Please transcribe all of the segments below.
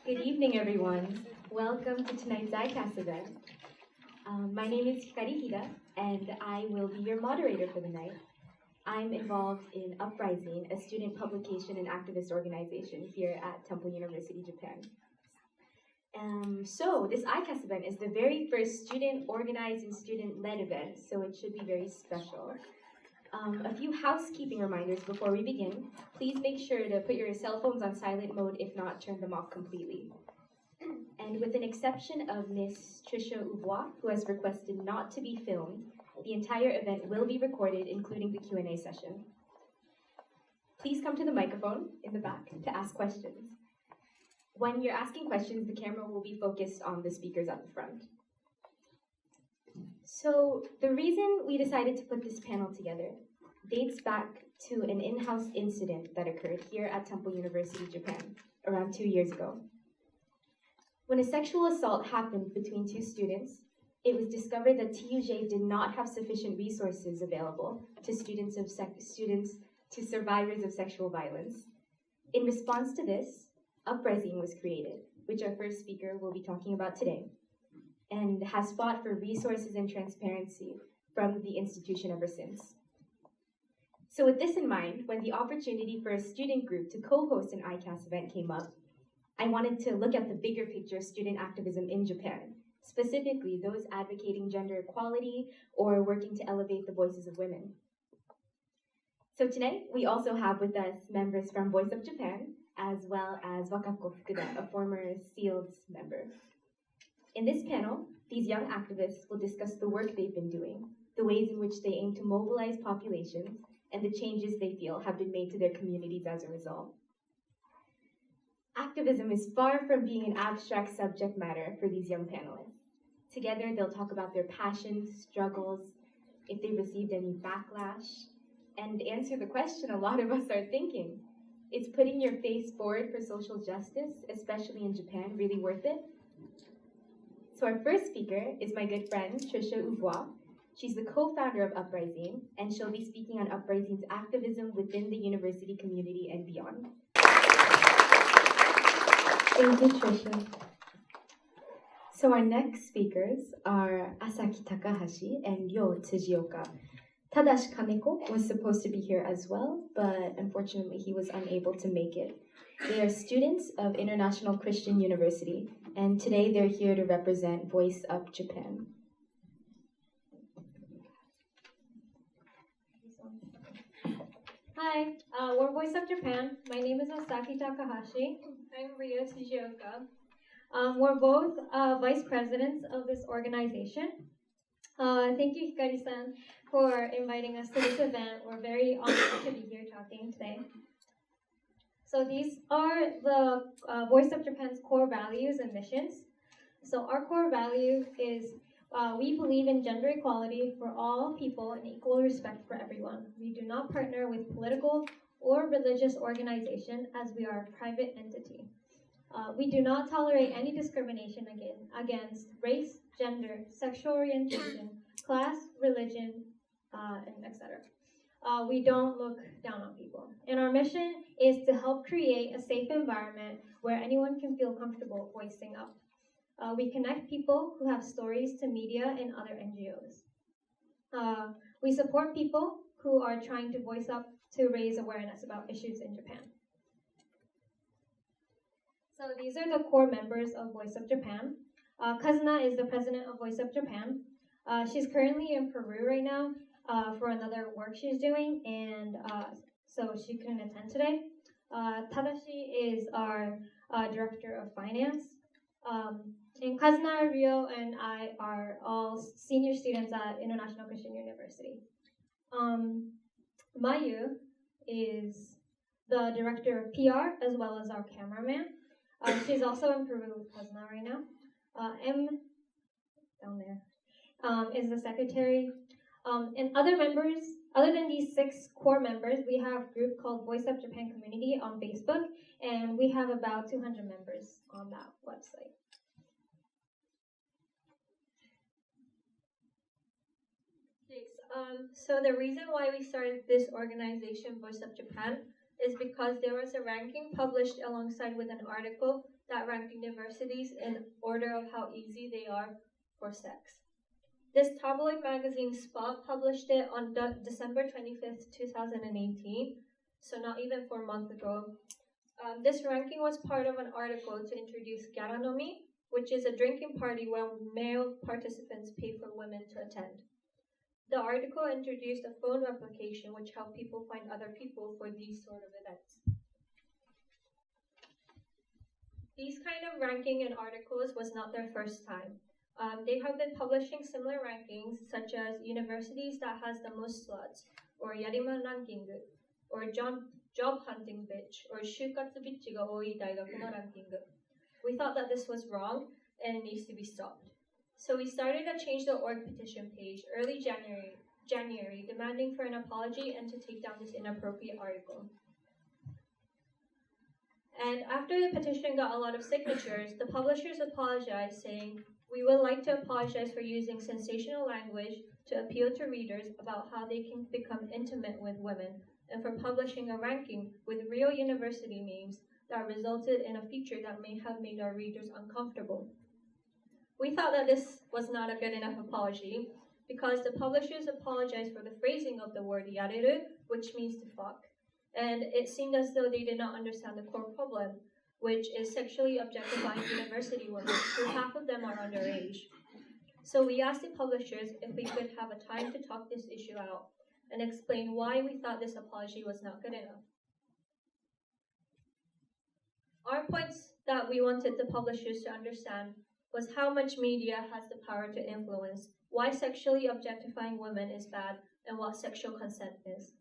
Good evening, everyone. Welcome to tonight's ICAS event. My name is Tricia, and I will be your moderator for the night. I'm involved in Uprizine, a student publication and activist organization here at Temple University, Japan. So this ICAS event is the very first student-organized and student-led event, so it should be very special. A few housekeeping reminders before we begin. Please make sure to put your cell phones on silent mode, if not, turn them off completely. And with an exception of Miss Tricia Euvrard, who has requested not to be filmed, the entire event will be recorded, including the Q&A session. Please come to the microphone in the back to ask questions. When you're asking questions, the camera will be focused on the speakers at the front. So the reason we decided to put this panel together dates back to an in-house incident that occurred here at Temple University, Japan, around 2 years ago. When a sexual assault happened between two students, it was discovered that TUJ did not have sufficient resources available to to survivors of sexual violence. In response to this, Uprizine was created, which our first speaker will be talking about today, and has fought for resources and transparency from the institution ever since. So with this in mind, when the opportunity for a student group to co-host an ICAS event came up, I wanted to look at the bigger picture of student activism in Japan, specifically those advocating gender equality or working to elevate the voices of women. So tonight, we also have with us members from Voice of Japan, as well as Wakako Fukuda, a former SEALDs member. In this panel, these young activists will discuss the work they've been doing, the ways in which they aim to mobilize populations, and the changes they feel have been made to their communities as a result. Activism is far from being an abstract subject matter for these young panelists. Together, they'll talk about their passions, struggles, if they received any backlash, and answer the question a lot of us are thinking. Is putting your face forward for social justice, especially in Japan, really worth it? So our first speaker is my good friend, Tricia Euvrard. She's the co-founder of Uprizine, and she'll be speaking on Uprizine's activism within the university community and beyond. Thank you, Tricia. So our next speakers are Asaki Takahashi and Tsujioka. Tadashi Kaneko was supposed to be here as well, but unfortunately he was unable to make it. They are students of International Christian University, and today they're here to represent Voice Up Japan. Hi, we're Voice Up Japan. My name is Asaki Takahashi. I'm Tsujioka. We're both vice presidents of this organization. Thank you, Hikari-san, for inviting us to this event. We're very honored to be here talking today. So these are the Voice of Japan's core values and missions. So our core value is we believe in gender equality for all people and equal respect for everyone. We do not partner with political or religious organization as we are a private entity. We do not tolerate any discrimination against race, gender, sexual orientation, class, religion, and etc. We don't look down on people. And our mission is to help create a safe environment where anyone can feel comfortable voicing up. We connect people who have stories to media and other NGOs. We support people who are trying to voice up to raise awareness about issues in Japan. So these are the core members of Voice of Japan. Kazuna is the president of Voice of Japan. She's currently in Peru right now for another work she's doing, and so she couldn't attend today. Tadashi is our director of finance. And Kazuna, Rio, and I are all senior students at International Christian University. Mayu is the director of PR as well as our cameraman. She's also in Peru with Kazuna right now. M, down there, is the secretary. And other members, other than these 6 core members, we have a group called Voice Up Japan Community on Facebook, and we have about 200 members on that website. So the reason why we started this organization, Voice of Japan, is because there was a ranking published alongside with an article that rank universities in order of how easy they are for sex. This tabloid magazine Spot published it on December 25th, 2018, so not even 4 months ago. This ranking was part of an article to introduce Garanomi, which is a drinking party where male participants pay for women to attend. The article introduced a phone application which helped people find other people for these sort of events. These kind of ranking in articles was not their first time. They have been publishing similar rankings, such as universities that has the most sluts, or Yarima ranking, or job hunting bitch, or shukatsu bitch ga oii daigaku no ranking. We thought that this was wrong and it needs to be stopped. So we started a Change the Org petition page early January, demanding for an apology and to take down this inappropriate article. And after the petition got a lot of signatures, the publishers apologized, saying, "We would like to apologize for using sensational language to appeal to readers about how they can become intimate with women, and for publishing a ranking with real university names that resulted in a feature that may have made our readers uncomfortable." We thought that this was not a good enough apology, because the publishers apologized for the phrasing of the word yareru, which means to fuck, and it seemed as though they did not understand the core problem, which is sexually objectifying university women, who half of them are underage. So we asked the publishers if we could have a time to talk this issue out and explain why we thought this apology was not good enough. Our points that we wanted the publishers to understand was how much media has the power to influence, why sexually objectifying women is bad, and what sexual consent is.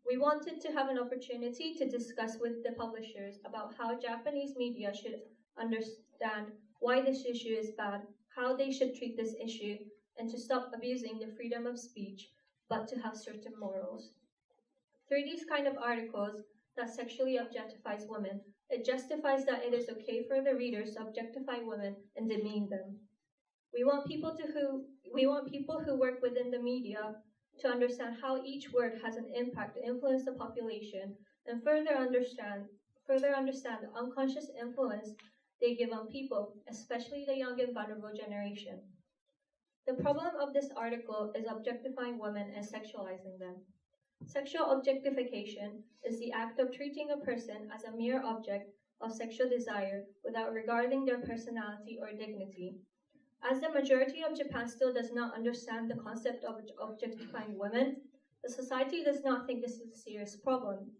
We wanted to have an opportunity to discuss with the publishers about how Japanese media should understand why this issue is bad, how they should treat this issue, and to stop abusing the freedom of speech, but to have certain morals. Through these kind of articles that sexually objectifies women, it justifies that it is okay for the readers to objectify women and demean them. We want people who work within the media to understand how each word has an impact to influence the population, and further understand the unconscious influence they give on people, especially the young and vulnerable generation. The problem of this article is objectifying women and sexualizing them. Sexual objectification is the act of treating a person as a mere object of sexual desire without regarding their personality or dignity. As the majority of Japan still does not understand the concept of objectifying women, the society does not think this is a serious problem.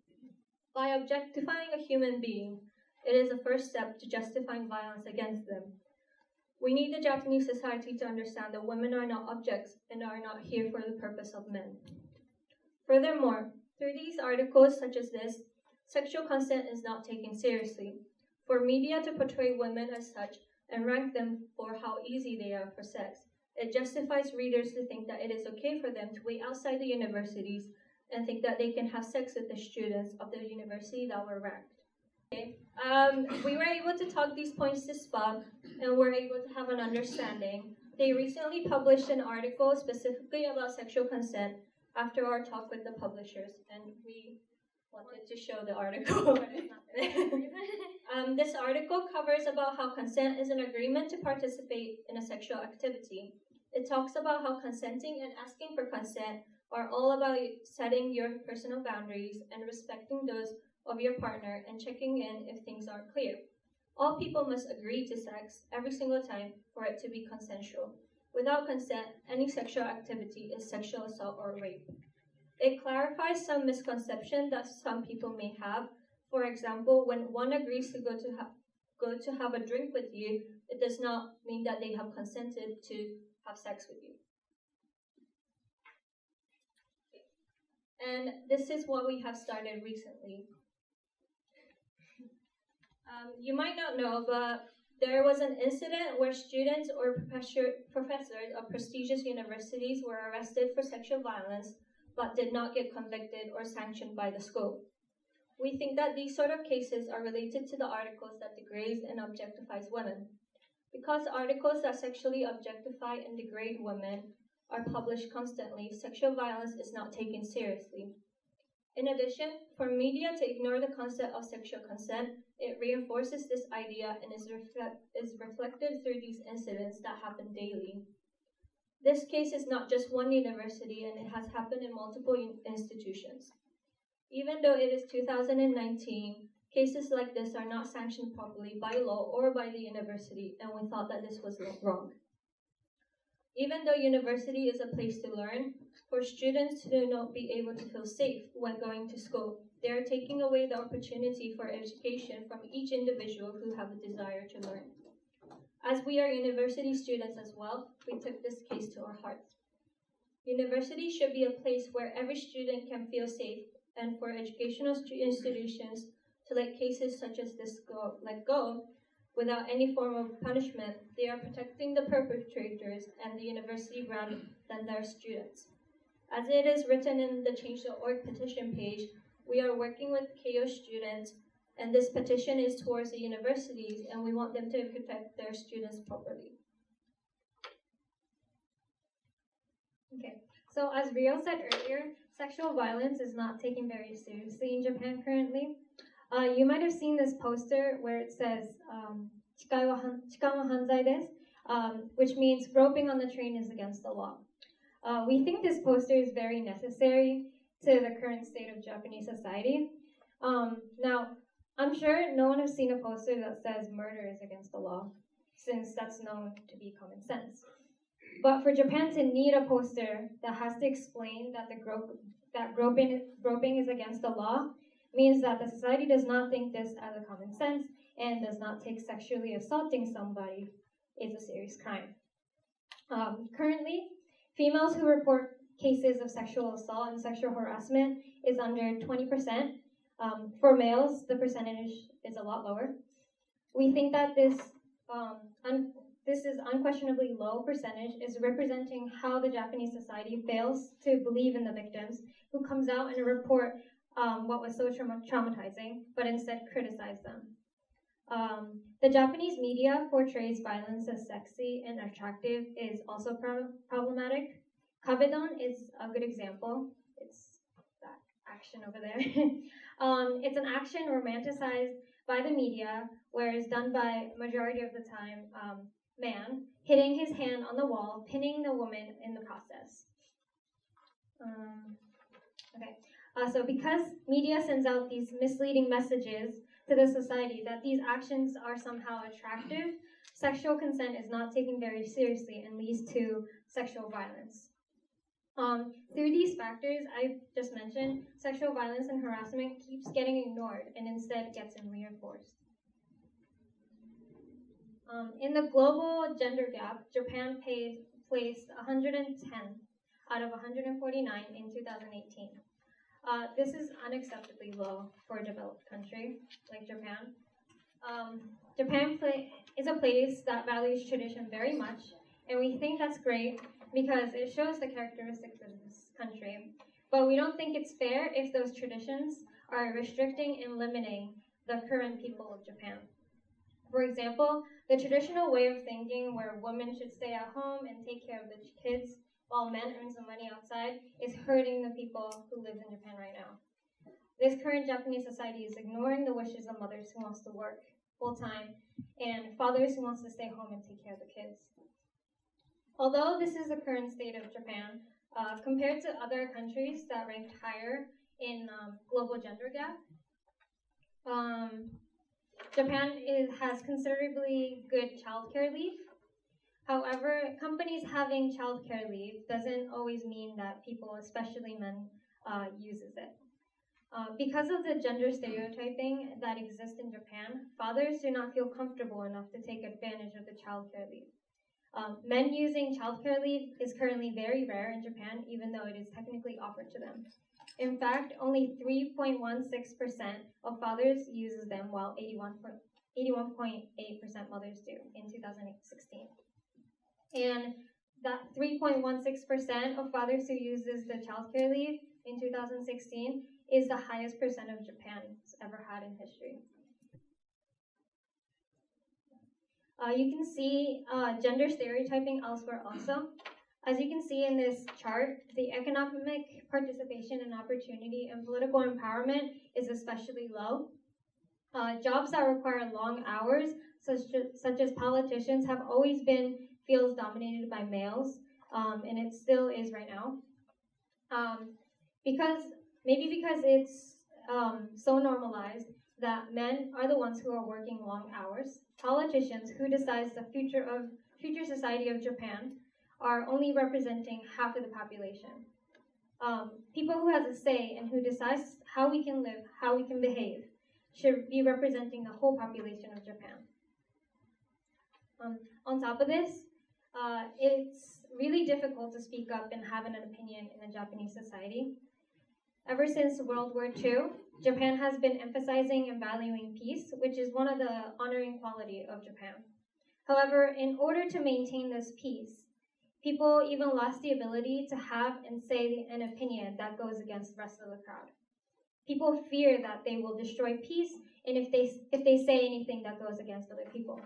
By objectifying a human being, it is a first step to justifying violence against them. We need the Japanese society to understand that women are not objects and are not here for the purpose of men. Furthermore, through these articles such as this, sexual consent is not taken seriously. For media to portray women as such and rank them for how easy they are for sex, it justifies readers to think that it is okay for them to wait outside the universities and think that they can have sex with the students of the university that were ranked. Okay. We were able to talk these points to Spot and were able to have an understanding. They recently published an article specifically about sexual consent after our talk with the publishers, and we wanted to show the article. This article covers about how consent is an agreement to participate in a sexual activity. It talks about how consenting and asking for consent are all about setting your personal boundaries and respecting those of your partner and checking in if things aren't clear. All people must agree to sex every single time for it to be consensual. Without consent, any sexual activity is sexual assault or rape. It clarifies some misconception that some people may have. For example, when one agrees to go to have a drink with you, it does not mean that they have consented to have sex with you. And this is what we have started recently. You might not know, but there was an incident where students or professors of prestigious universities were arrested for sexual violence, but did not get convicted or sanctioned by the school. We think that these sort of cases are related to the articles that degrade and objectifies women. Because articles that sexually objectify and degrade women are published constantly, sexual violence is not taken seriously. In addition, for media to ignore the concept of sexual consent, it reinforces this idea and is reflected through these incidents that happen daily. This case is not just one university, and it has happened in multiple institutions. Even though it is 2019, cases like this are not sanctioned properly by law or by the university, and we thought that this was wrong. Even though university is a place to learn, for students to not be able to feel safe when going to school, they are taking away the opportunity for education from each individual who have a desire to learn. As we are university students as well, we took this case to our hearts. University should be a place where every student can feel safe, and for educational institutions to let cases such as this let go without any form of punishment, they are protecting the perpetrators and the university rather than their students. As it is written in the Change.org petition page, we are working with KO students, and this petition is towards the universities, and we want them to protect their students properly. Okay, so as Rio said earlier, sexual violence is not taken very seriously in Japan currently. You might have seen this poster where it says, "Chikai wa hanzai desu," which means groping on the train is against the law. We think this poster is very necessary to the current state of Japanese society. Now, I'm sure no one has seen a poster that says murder is against the law, since that's known to be common sense. But for Japan to need a poster that has to explain that groping is against the law means that the society does not think this as a common sense and does not take sexually assaulting somebody is a serious crime. Currently, females who report cases of sexual assault and sexual harassment is under 20%. For males, the percentage is a lot lower. We think that this is unquestionably low percentage is representing how the Japanese society fails to believe in the victims who comes out and report what was so traumatizing, but instead criticize them. The Japanese media portrays violence as sexy and attractive is also problematic. Kabedon is a good example. It's that action over there. It's an action romanticized by the media, where it's done by majority of the time man hitting his hand on the wall, pinning the woman in the process. So because media sends out these misleading messages to the society that these actions are somehow attractive, sexual consent is not taken very seriously and leads to sexual violence. Through these factors I just mentioned, sexual violence and harassment keeps getting ignored and instead gets reinforced. In the global gender gap, Japan placed 110 out of 149 in 2018. This is unacceptably low for a developed country like Japan. Japan is a place that values tradition very much, and we think that's great because it shows the characteristics of this country. But we don't think it's fair if those traditions are restricting and limiting the current people of Japan. For example, the traditional way of thinking where women should stay at home and take care of the kids while men earn some money outside is hurting the people who live in Japan right now. This current Japanese society is ignoring the wishes of mothers who wants to work full-time and fathers who wants to stay home and take care of the kids. Although this is the current state of Japan, compared to other countries that ranked higher in global gender gap, Japan has considerably good childcare leave. However, companies having childcare leave doesn't always mean that people, especially men, uses it. Because of the gender stereotyping that exists in Japan, fathers do not feel comfortable enough to take advantage of the childcare leave. Men using childcare leave is currently very rare in Japan, even though it is technically offered to them. In fact, only 3.16% of fathers uses them, while 81.8% mothers do in 2016. And that 3.16% of fathers who uses the childcare leave in 2016 is the highest percent of Japan's ever had in history. You can see gender stereotyping elsewhere also. As you can see in this chart, the economic participation and opportunity and political empowerment is especially low. Jobs that require long hours, such as politicians, have always been fields dominated by males, and it still is right now. Because it's so normalized that men are the ones who are working long hours. Politicians who decide the future society of Japan are only representing half of the population. People who has a say and who decides how we can live, how we can behave, should be representing the whole population of Japan. On top of this, it's really difficult to speak up and have an opinion in the Japanese society. Ever since World War II, Japan has been emphasizing and valuing peace, which is one of the honoring quality of Japan. However, in order to maintain this peace, people even lost the ability to have and say an opinion that goes against the rest of the crowd. People fear that they will destroy peace, and if they say anything that goes against other people.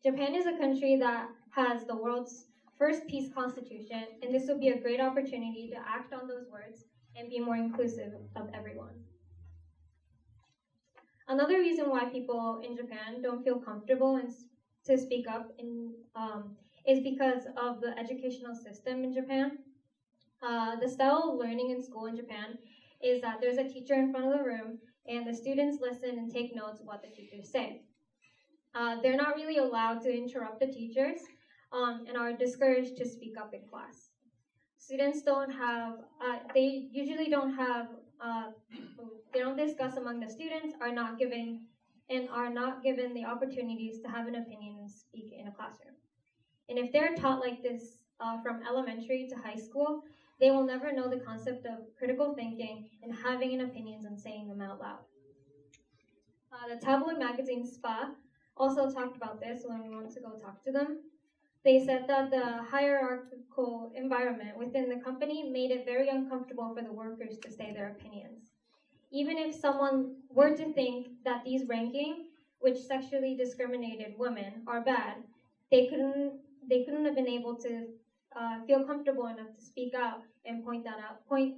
Japan is a country that has the world's first peace constitution, and this will be a great opportunity to act on those words and be more inclusive of everyone. Another reason why people in Japan don't feel comfortable to speak up is because of the educational system in Japan. The style of learning in school in Japan is that there's a teacher in front of the room, and the students listen and take notes of what the teachers say. They're not really allowed to interrupt the teachers and are discouraged to speak up in class. Students they usually don't have, they don't discuss among the students, are not given the opportunities to have an opinion and speak in a classroom. And if they're taught like this from elementary to high school, they will never know the concept of critical thinking and having an opinions and saying them out loud. The tabloid magazine SPA also talked about this when we went to go talk to them. They said that the hierarchical environment within the company made it very uncomfortable for the workers to say their opinions. Even if someone were to think that these ranking, which sexually discriminated women, are bad, they couldn't have been able to feel comfortable enough to speak out and point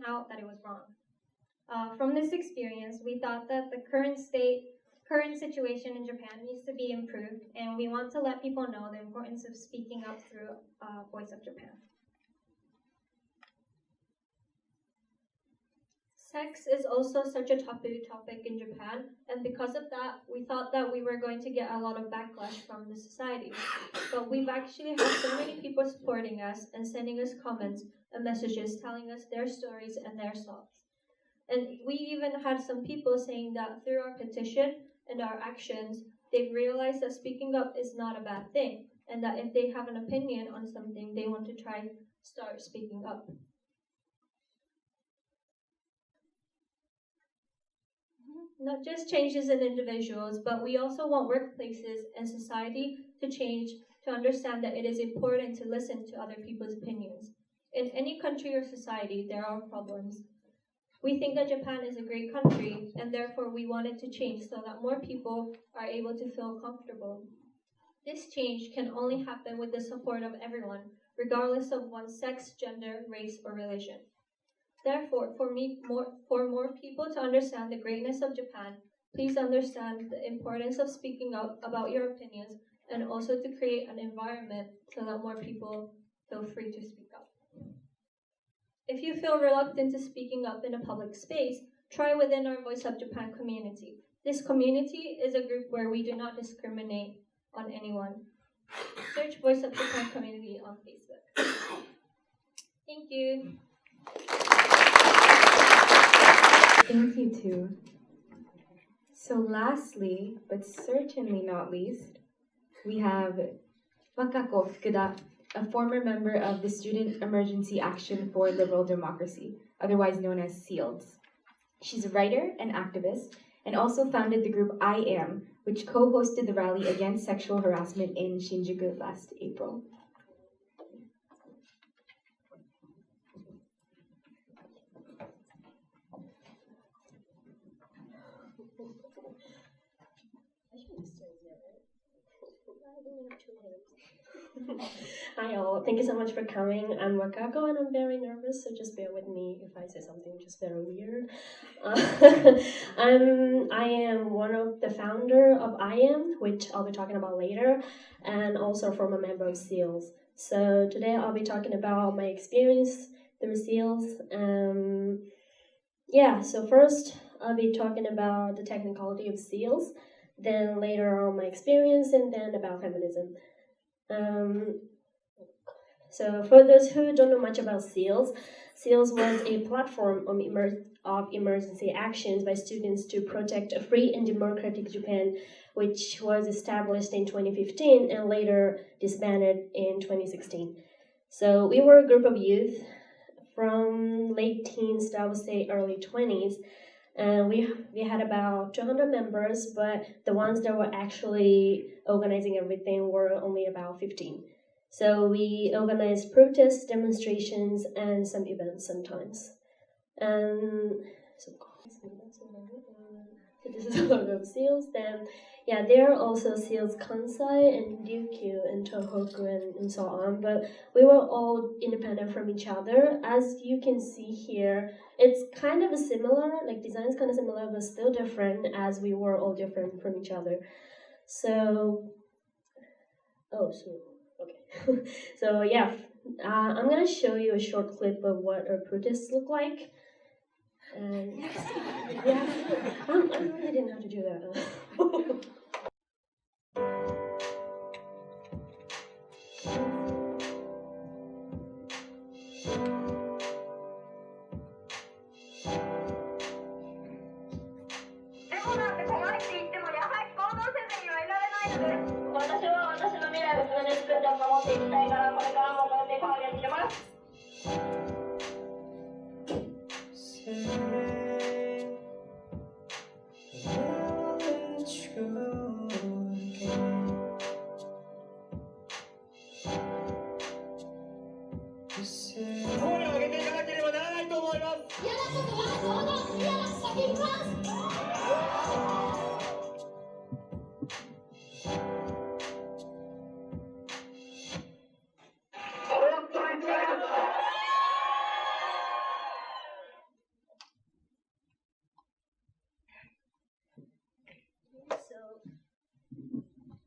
out that it was wrong. From this experience, we thought that the current situation in Japan needs to be improved, and we want to let people know the importance of speaking up through Voice of Japan. Sex is also such a taboo topic in Japan, and because of that, we thought that we were going to get a lot of backlash from the society. But we've actually had so many people supporting us and sending us comments and messages telling us their stories and their thoughts. And we even had some people saying that through our petition and our actions, they've realized that speaking up is not a bad thing, and that if they have an opinion on something, they want to start speaking up. Not just changes in individuals, but we also want workplaces and society to change to understand that it is important to listen to other people's opinions. In any country or society, there are problems. We think that Japan is a great country, and therefore we want it to change so that more people are able to feel comfortable. This change can only happen with the support of everyone, regardless of one's sex, gender, race, or religion. Therefore, for more people to understand the greatness of Japan, please understand the importance of speaking up about your opinions, and also to create an environment so that more people feel free to speak up. If you feel reluctant to speaking up in a public space, try within our Voice of Japan community. This community is a group where we do not discriminate on anyone. Search Voice of Japan community on Facebook. Thank you. Thank you too. So lastly, but certainly not least, we have Wakako Fukuda, a former member of the Student Emergency Action for Liberal Democracy, otherwise known as SEALDs. She's a writer and activist, and also founded the group I Am, which co-hosted the rally against sexual harassment in Shinjuku last April. Hi all, thank you so much for coming. I'm Wakako and I'm very nervous, so just bear with me if I say something just very weird. I am one of the founder of IAM, which I'll be talking about later, and also from a member of SEALDs. So today I'll be talking about my experience through SEALDs. So first I'll be talking about the technicality of SEALDs, then later on my experience, and then about feminism. So for those who don't know much about SEALDs, SEALDs was a platform of emergency actions by students to protect a free and democratic Japan, which was established in 2015 and later disbanded in 2016. So we were a group of youth from late teens to I would say early 20s. And we had about 200 members, but the ones that were actually organizing everything were only about 15. So we organized protests, demonstrations, and some events sometimes. So this is a logo of SEALDs. Then, there are also SEALDs Kansai and Ryukyu and Tohoku and so on. But we were all independent from each other. As you can see here, it's kind of similar, like design's kind of similar, but still different as we were all different from each other. I'm gonna show you a short clip of what our protests look like. And I really didn't have to do that.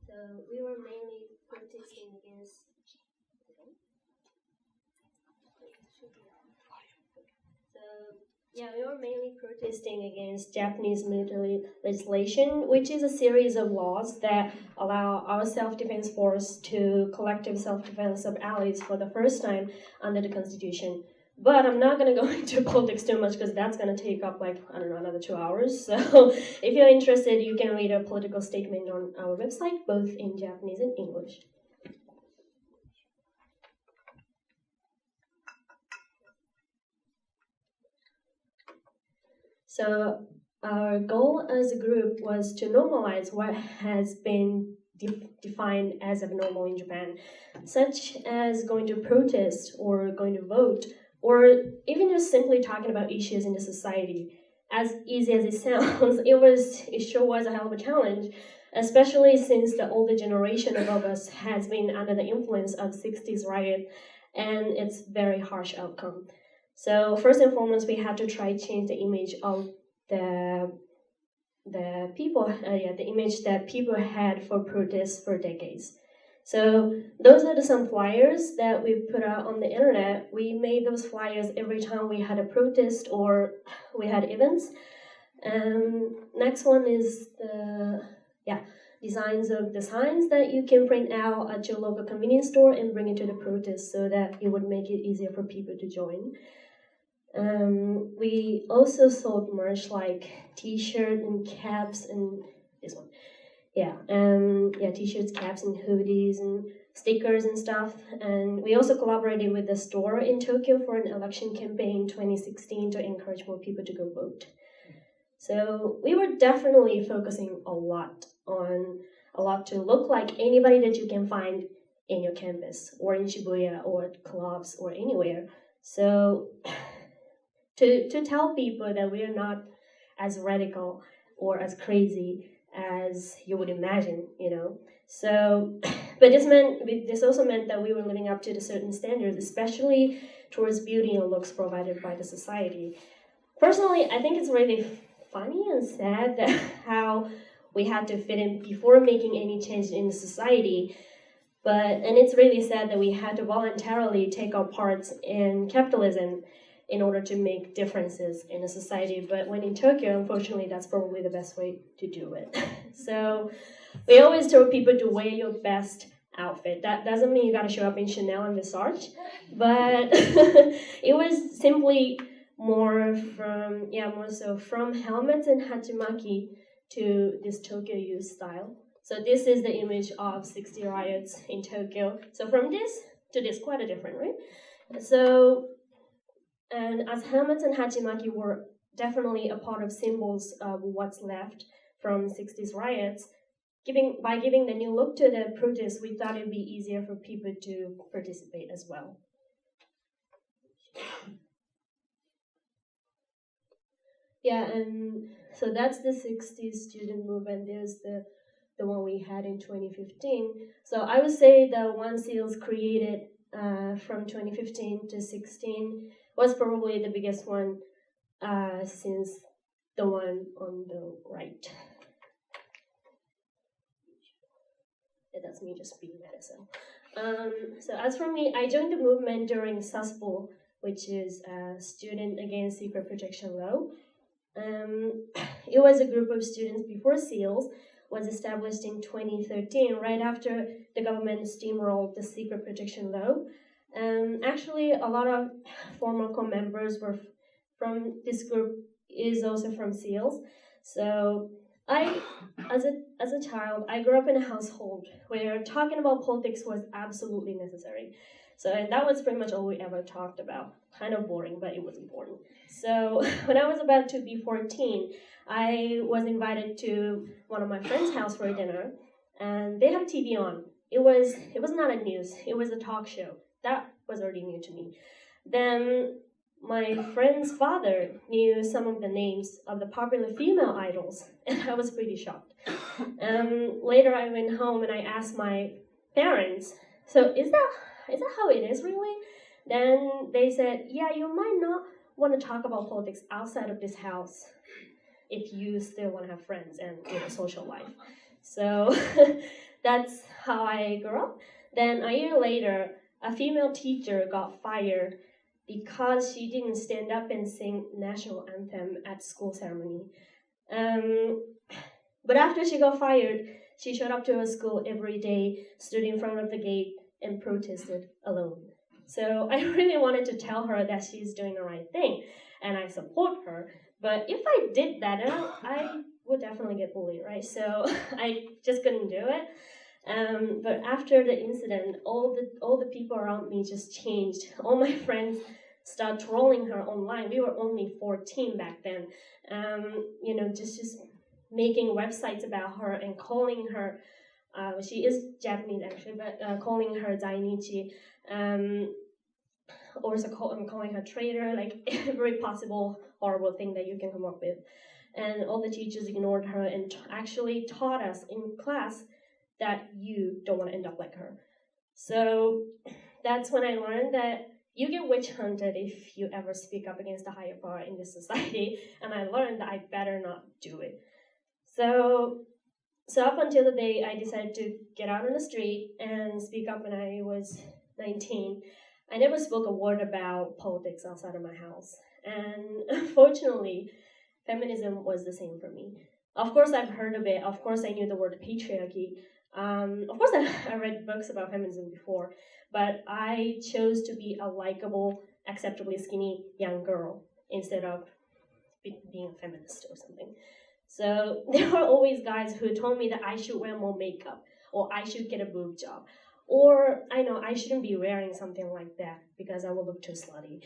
So we were mainly protesting against. We were mainly protesting against Japanese military legislation, which is a series of laws that allow our self-defense force to collective self-defense of allies for the first time under the Constitution. But I'm not going to go into politics too much because that's going to take up another 2 hours. So if you're interested, you can read a political statement on our website, both in Japanese and English. So our goal as a group was to normalize what has been defined as abnormal in Japan, such as going to protest or going to vote, or even just simply talking about issues in the society. As easy as it sounds, it sure was a hell of a challenge, especially since the older generation above us has been under the influence of 60s riot and its very harsh outcome. So first and foremost, we had to try to change the image of the image that people had for protests for decades. So those are some flyers that we put out on the internet. We made those flyers every time we had a protest or we had events. Next one is designs of the signs that you can print out at your local convenience store and bring it to the protest so that it would make it easier for people to join. We also sold merch like t-shirts and caps and this one. T-shirts, caps, and hoodies and stickers and stuff. And we also collaborated with the store in Tokyo for an election campaign in 2016 to encourage more people to go vote. So we were definitely focusing a lot to look like anybody that you can find in your campus or in Shibuya or at clubs or anywhere. So to tell people that we are not as radical or as crazy as you would imagine, So But this also meant that we were living up to the certain standards, especially towards beauty and looks provided by the society. Personally, I think it's really funny and sad that how we had to fit in before making any change in the society. And it's really sad that we had to voluntarily take our parts in capitalism in order to make differences in a society. But when in Tokyo, unfortunately, that's probably the best way to do it. So we always tell people to wear your best outfit. That doesn't mean you gotta show up in Chanel and Versace, but it was simply more so from helmets and hachimaki to this Tokyo youth style. So this is the image of 60 riots in Tokyo. So from this to this, quite a different, right? So, and as helmets and hachimaki were definitely a part of symbols of what's left from 60s riots, by giving the new look to the protest, we thought it'd be easier for people to participate as well. Yeah, and so that's the 60s student movement. There's the one we had in 2015. So I would say the one SEALDs created from 2015 to 16 was probably the biggest one since the one on the right. Yeah, that's me just being medicine. So as for me, I joined the movement during SASPO, which is Student Against Secret Protection Law. It was a group of students before SEALDs was established in 2013, right after the government steamrolled the secret protection law. Actually, a lot of former co-members were from this group, is also from SEALDs. So as a child, I grew up in a household where talking about politics was absolutely necessary. So and that was pretty much all we ever talked about. Kind of boring, but it was important. So when I was about to be 14, I was invited to one of my friend's house for a dinner, and they had a TV on. It was not a news, it was a talk show. That was already new to me. Then my friend's father knew some of the names of the popular female idols, and I was pretty shocked. Later I went home and I asked my parents, so is that how it is really? Then they said, yeah, you might not want to talk about politics outside of this house if you still want to have friends and social life. So that's how I grew up. Then a year later, a female teacher got fired because she didn't stand up and sing national anthem at school ceremony. But after she got fired, she showed up to her school every day, stood in front of the gate, and protested alone. So I really wanted to tell her that she's doing the right thing, and I support her. But if I did that, I would definitely get bullied, right? So I just couldn't do it. But after the incident, all the people around me just changed. All my friends started trolling her online. We were only 14 back then. Just making websites about her and calling her. She is Japanese actually, but calling her Zainichi. Also calling her traitor, like every possible horrible thing that you can come up with. And all the teachers ignored her and actually taught us in class that you don't want to end up like her. So that's when I learned that you get witch hunted if you ever speak up against a higher power in this society, and I learned that I better not do it. So up until the day I decided to get out on the street and speak up when I was 19, I never spoke a word about politics outside of my house. And unfortunately, feminism was the same for me. Of course, I've heard of it. Of course, I knew the word patriarchy. Of course, I read books about feminism before, but I chose to be a likable, acceptably skinny young girl instead of being a feminist or something. So there were always guys who told me that I should wear more makeup, or I should get a boob job, or I shouldn't be wearing something like that because I will look too slutty,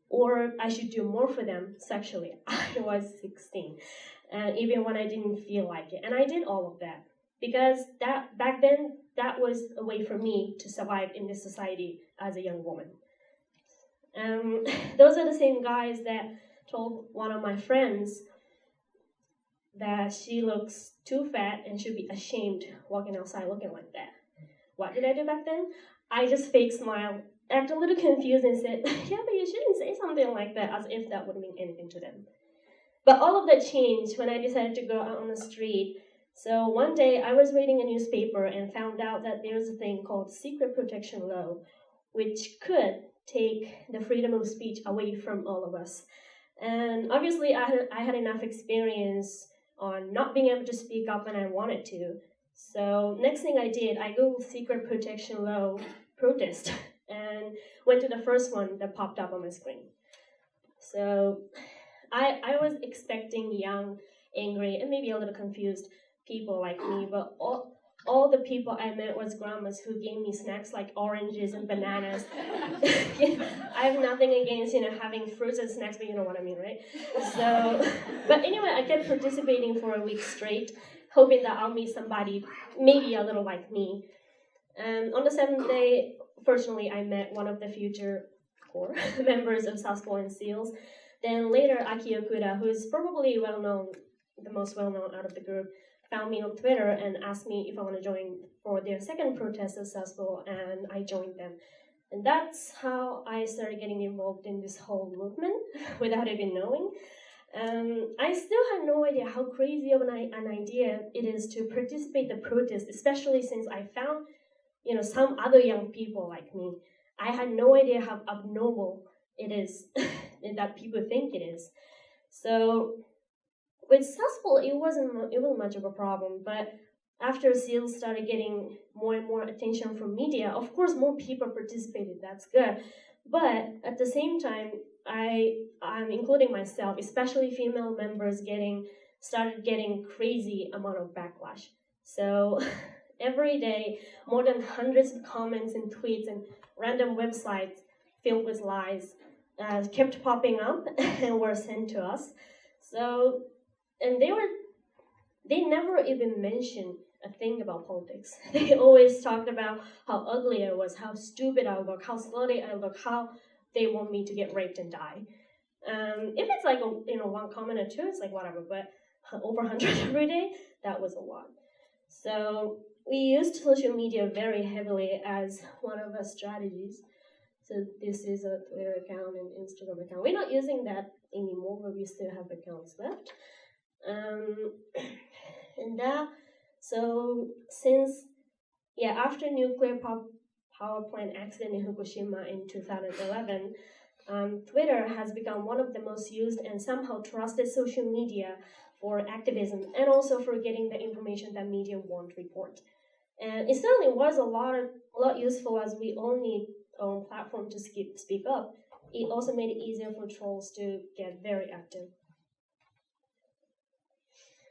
or I should do more for them sexually. I was 16, even when I didn't feel like it, and I did all of that because that back then that was a way for me to survive in this society as a young woman. Those are the same guys that told one of my friends that she looks too fat and should be ashamed walking outside looking like that. what did I do back then? I just fake smiled, act a little confused and said, yeah, but you shouldn't say something like that, as if that would mean anything to them. But all of that changed when I decided to go out on the street. So one day I was reading a newspaper and found out that there's a thing called secret protection law, which could take the freedom of speech away from all of us. And obviously I had enough experience on not being able to speak up when I wanted to. So next thing I did, I googled secret protection law protest and went to the first one that popped up on my screen. So I was expecting young, angry, and maybe a little confused people like me, but all the people I met was grandmas who gave me snacks like oranges and bananas. I have nothing against, having fruits and snacks, but you know what I mean, right? So, but anyway, I kept participating for a week straight, hoping that I'll meet somebody maybe a little like me. On the 7th day, fortunately, I met one of the future core members of SASPO and SEALDs. Then later, Aki Okuda, who is probably the most well-known out of the group, found me on Twitter and asked me if I want to join for their second protest at SASPO, and I joined them. And that's how I started getting involved in this whole movement without even knowing. I still had no idea how crazy of an idea it is to participate in the protest, especially since I found, some other young people like me. I had no idea how abnormal it is that people think it is. So with SASPO, it wasn't much of a problem, but after SEALs started getting more and more attention from media, of course more people participated, that's good. But at the same time, I'm including myself, especially female members started getting crazy amount of backlash. So every day, more than hundreds of comments and tweets and random websites filled with lies kept popping up and were sent to us. So, and they never even mentioned a thing about politics. They always talked about how ugly I was, how stupid I look, how slutty I look, how they want me to get raped and die. If it's like one comment or two, it's like whatever. But over 100 every day, that was a lot. So we used social media very heavily as one of our strategies. So this is a Twitter account and Instagram account. We're not using that anymore, but we still have accounts left. After nuclear power plant accident in Fukushima in 2011, Twitter has become one of the most used and somehow trusted social media for activism and also for getting the information that media won't report. And it certainly was a lot useful, as we all need our own platform to speak up. It also made it easier for trolls to get very active.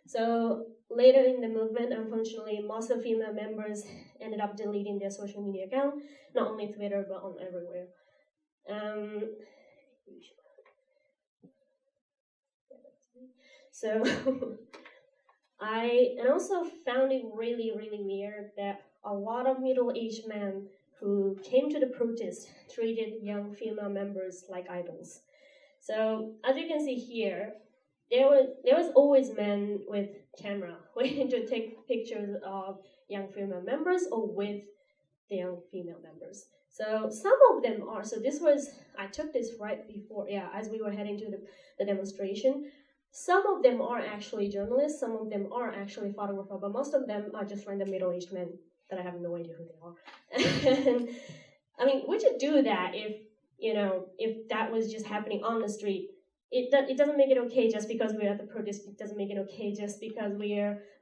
So later in the movement, unfortunately, most of female members ended up deleting their social media account, not only Twitter, but on everywhere. So I also found it really, really weird that a lot of middle-aged men who came to the protest treated young female members like idols. So as you can see here, there was always men with camera waiting to take pictures of young female members or with the young female members. So some of them are, I took this right before, as we were heading to the demonstration. Some of them are actually journalists, some of them are actually photographers, but most of them are just random middle-aged men that I have no idea who they are. And I mean, would you do that if that was just happening on the street? It doesn't make it okay just because we're at the protest. It doesn't make it okay just because we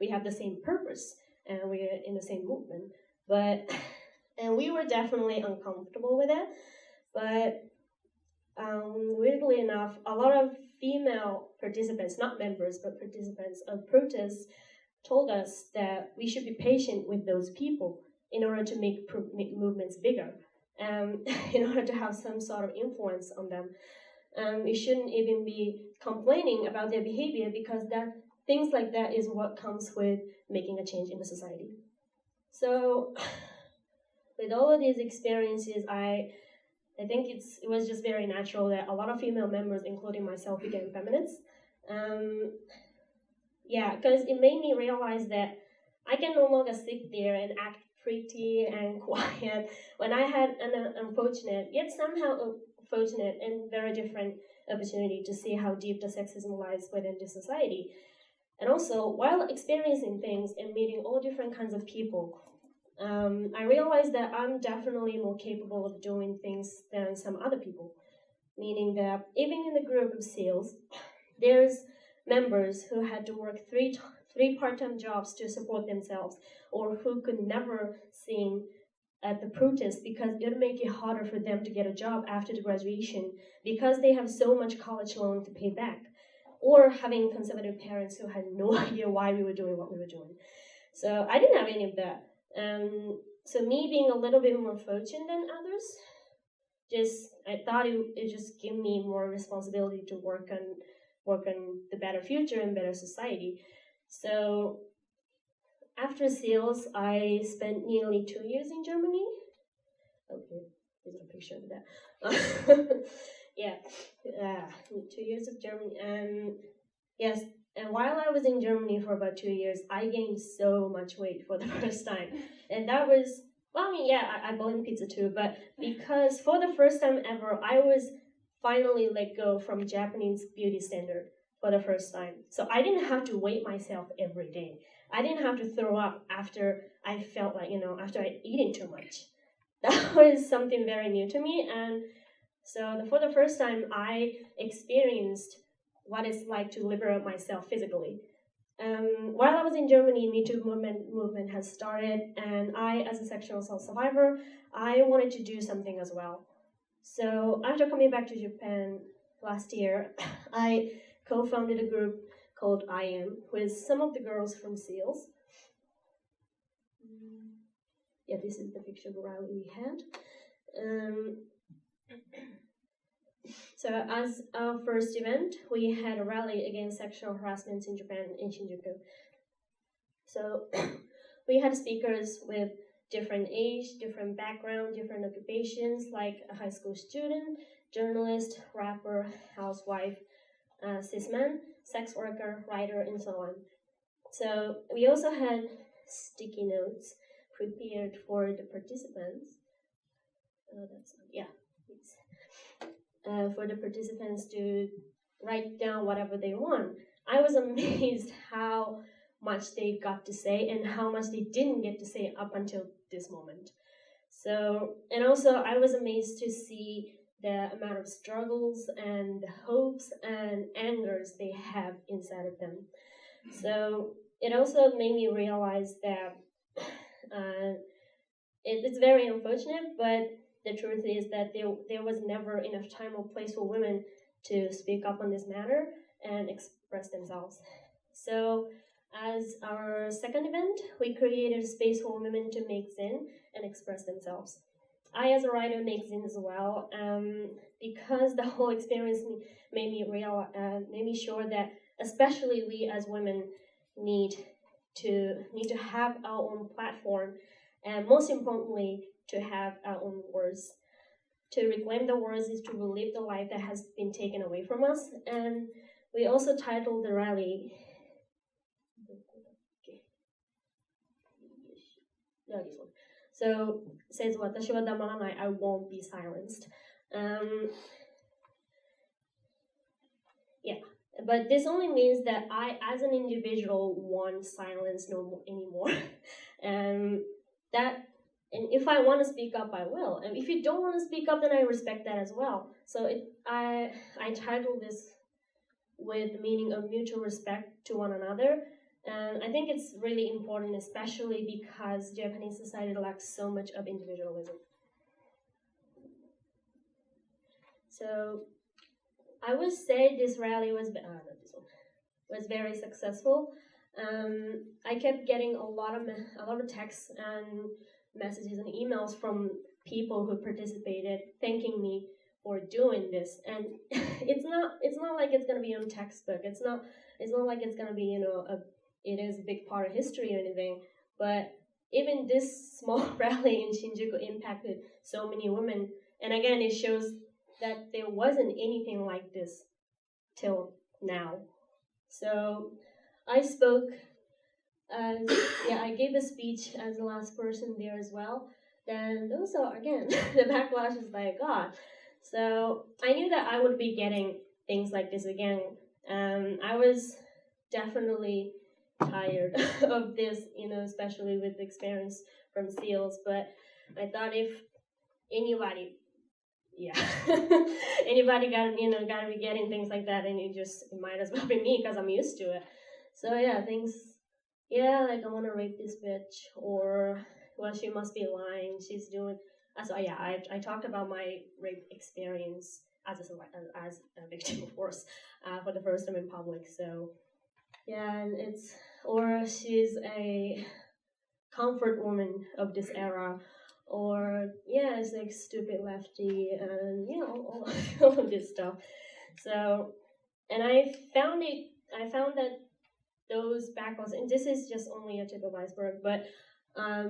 have the same purpose and we're in the same movement. And we were definitely uncomfortable with it. But weirdly enough, a lot of female participants, not members, but participants of protests, told us that we should be patient with those people in order to make movements bigger, in order to have some sort of influence on them. We shouldn't even be complaining about their behavior, because things like that is what comes with making a change in the society. So with all of these experiences, I think it was just very natural that a lot of female members, including myself, became feminists. Because it made me realize that I can no longer sit there and act pretty and quiet, when I had an unfortunate, yet somehow fortunate and very different opportunity to see how deep the sexism lies within the society. And also, while experiencing things and meeting all different kinds of people, I realized that I'm definitely more capable of doing things than some other people. Meaning that even in the group of SEALs, there's members who had to work three part-time jobs to support themselves, or who could never sing at the protest because it would make it harder for them to get a job after the graduation because they have so much college loan to pay back, or having conservative parents who had no idea why we were doing what we were doing. So I didn't have any of that. So me being a little bit more fortunate than others, I thought it just gave me more responsibility to work on the better future and better society. So after SEALs, I spent nearly 2 years in Germany. Okay, there's a picture of that. Yeah, 2 years of Germany. Yes, and while I was in Germany for about 2 years, I gained so much weight for the first time. And that was, well, I mean, yeah, I blame pizza too, but because for the first time ever, I was finally let go from Japanese beauty standard for the first time. So I didn't have to weight myself every day. I didn't have to throw up after I felt like, after I'd eaten too much. That was something very new to me. And so for the first time, I experienced what it's like to liberate myself physically. While I was in Germany, Me Too movement has started, and I, as a sexual assault survivor, I wanted to do something as well. So after coming back to Japan last year, I co-founded a group called I Am with some of the girls from SEALs. Yeah, this is the picture of the rally we had. So as our first event, we had a rally against sexual harassment in Japan in Shinjuku. So we had speakers with different age, different background, different occupations, like a high school student, journalist, rapper, housewife, cis man, sex worker, writer, and so on. So we also had sticky notes prepared for the participants. For the participants to write down whatever they want. I was amazed how much they got to say and how much they didn't get to say up until this moment. So, and also I was amazed to see the amount of struggles and hopes and angers they have inside of them. So it also made me realize that it's very unfortunate, but the truth is that there was never enough time or place for women to speak up on this matter and express themselves. So as our second event, we created a space for women to make zine and express themselves. I, as a writer, make zine as well, because the whole experience made me sure that especially we as women need to have our own platform, and most importantly, to have our own words. To reclaim the words is to relive the life that has been taken away from us. And we also titled the rally, So it says, "Watashi wa damaranai, I won't be silenced." Yeah, but this only means that I, as an individual, want silence no more anymore. And if I want to speak up, I will. And if you don't want to speak up, then I respect that as well. So I titled this with the meaning of mutual respect to one another. And I think it's really important, especially because Japanese society lacks so much of individualism. So I would say this rally was very successful. I kept getting a lot of texts and messages and emails from people who participated, thanking me for doing this. And it's not like it's gonna be on textbook. It's not like it's gonna be it is a big part of history or anything. But even this small rally in Shinjuku impacted so many women. And again, it shows that there wasn't anything like this till now. So I spoke I gave a speech as the last person there as well. Then those are again the backlash is like God. So I knew that I would be getting things like this again. I was definitely tired of this, especially with the experience from SEALs. But I thought if anybody, anybody gotta be getting things like that, and it might as well be me because I'm used to it. So like I want to rape this bitch, or well, she must be lying. She's doing. So I talked about my rape experience as a victim, of course, for the first time in public. So and or she's a comfort woman of this era, or it's like stupid lefty, and all of this stuff. So, and I found that those backlashes, and this is just only a tip of iceberg, but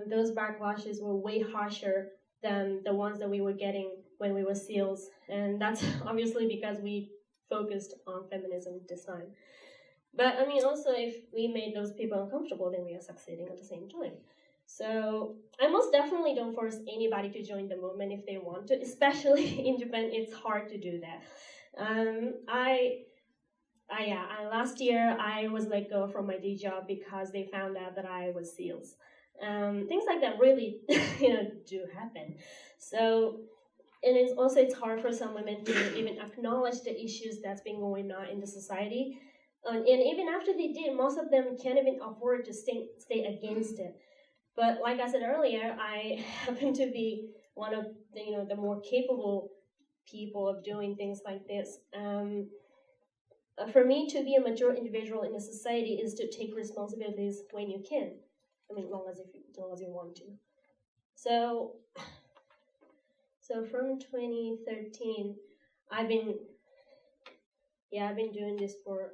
those backlashes were way harsher than the ones that we were getting when we were SEALs, and that's obviously because we focused on feminism this time. But I mean, also, if we made those people uncomfortable, then we are succeeding at the same time. So I most definitely don't force anybody to join the movement if they want to, especially in Japan. It's hard to do that. Last year I was let go from my day job because they found out that I was SEALs. Things like that really, do happen. So, and it's hard for some women to even acknowledge the issues that's been going on in the society. And even after they did, most of them can't even afford to stay against it. But like I said earlier, I happen to be one of the more capable people of doing things like this. For me to be a mature individual in a society is to take responsibilities when you can. I mean, as long as you want to. So from 2013, I've been doing this for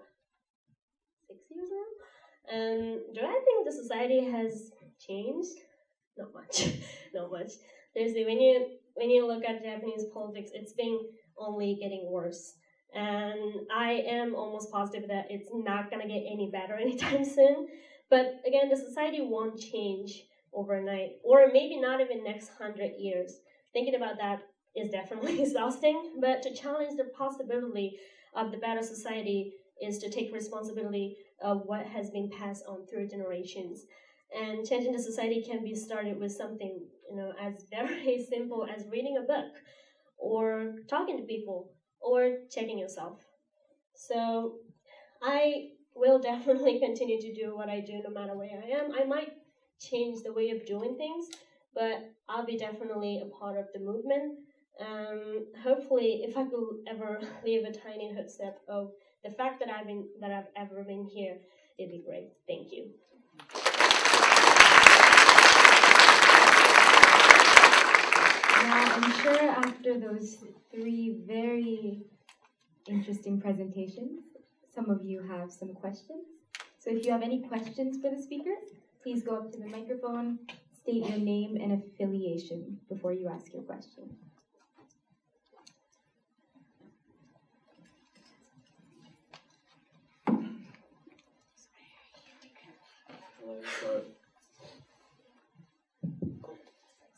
6 years now. And do I think the society has changed? Not much. Not much. Seriously, when you look at Japanese politics, it's been only getting worse. And I am almost positive that it's not gonna get any better anytime soon. But again, the society won't change overnight, or maybe not even next 100 years. Thinking about that is definitely exhausting, but to challenge the possibility of the better society is to take responsibility of what has been passed on through generations. And changing the society can be started with something, as very simple as reading a book, or talking to people, or checking yourself. So I will definitely continue to do what I do no matter where I am. I might change the way of doing things, but I'll be definitely a part of the movement. Hopefully, if I could ever leave a tiny footstep of the fact that I've ever been here, it'd be great. Thank you. Now, I'm sure after those 3 very interesting presentations, some of you have some questions. So if you have any questions for the speakers, please go up to the microphone, state your name and affiliation before you ask your question.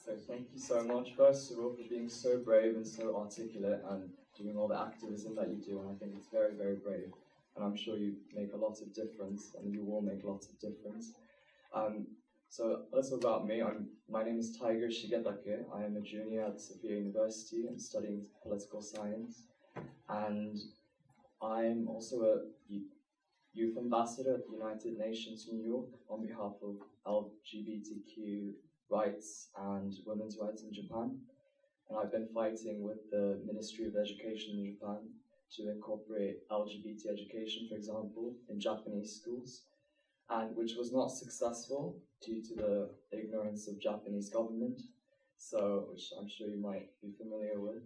So thank you so much, first of all, for being so brave and so articulate and doing all the activism that you do, and I think it's very, very brave, and I'm sure you make a lot of difference, and you will make lots of difference. So a little about me. My name is Tiger Shigetake. I am a junior at Sophia University. I'm studying political science, and I'm also a youth ambassador at the United Nations in New York on behalf of LGBTQ rights and women's rights in Japan. And I've been fighting with the Ministry of Education in Japan to incorporate LGBT education, for example, in Japanese schools, and which was not successful due to the ignorance of Japanese government, which I'm sure you might be familiar with.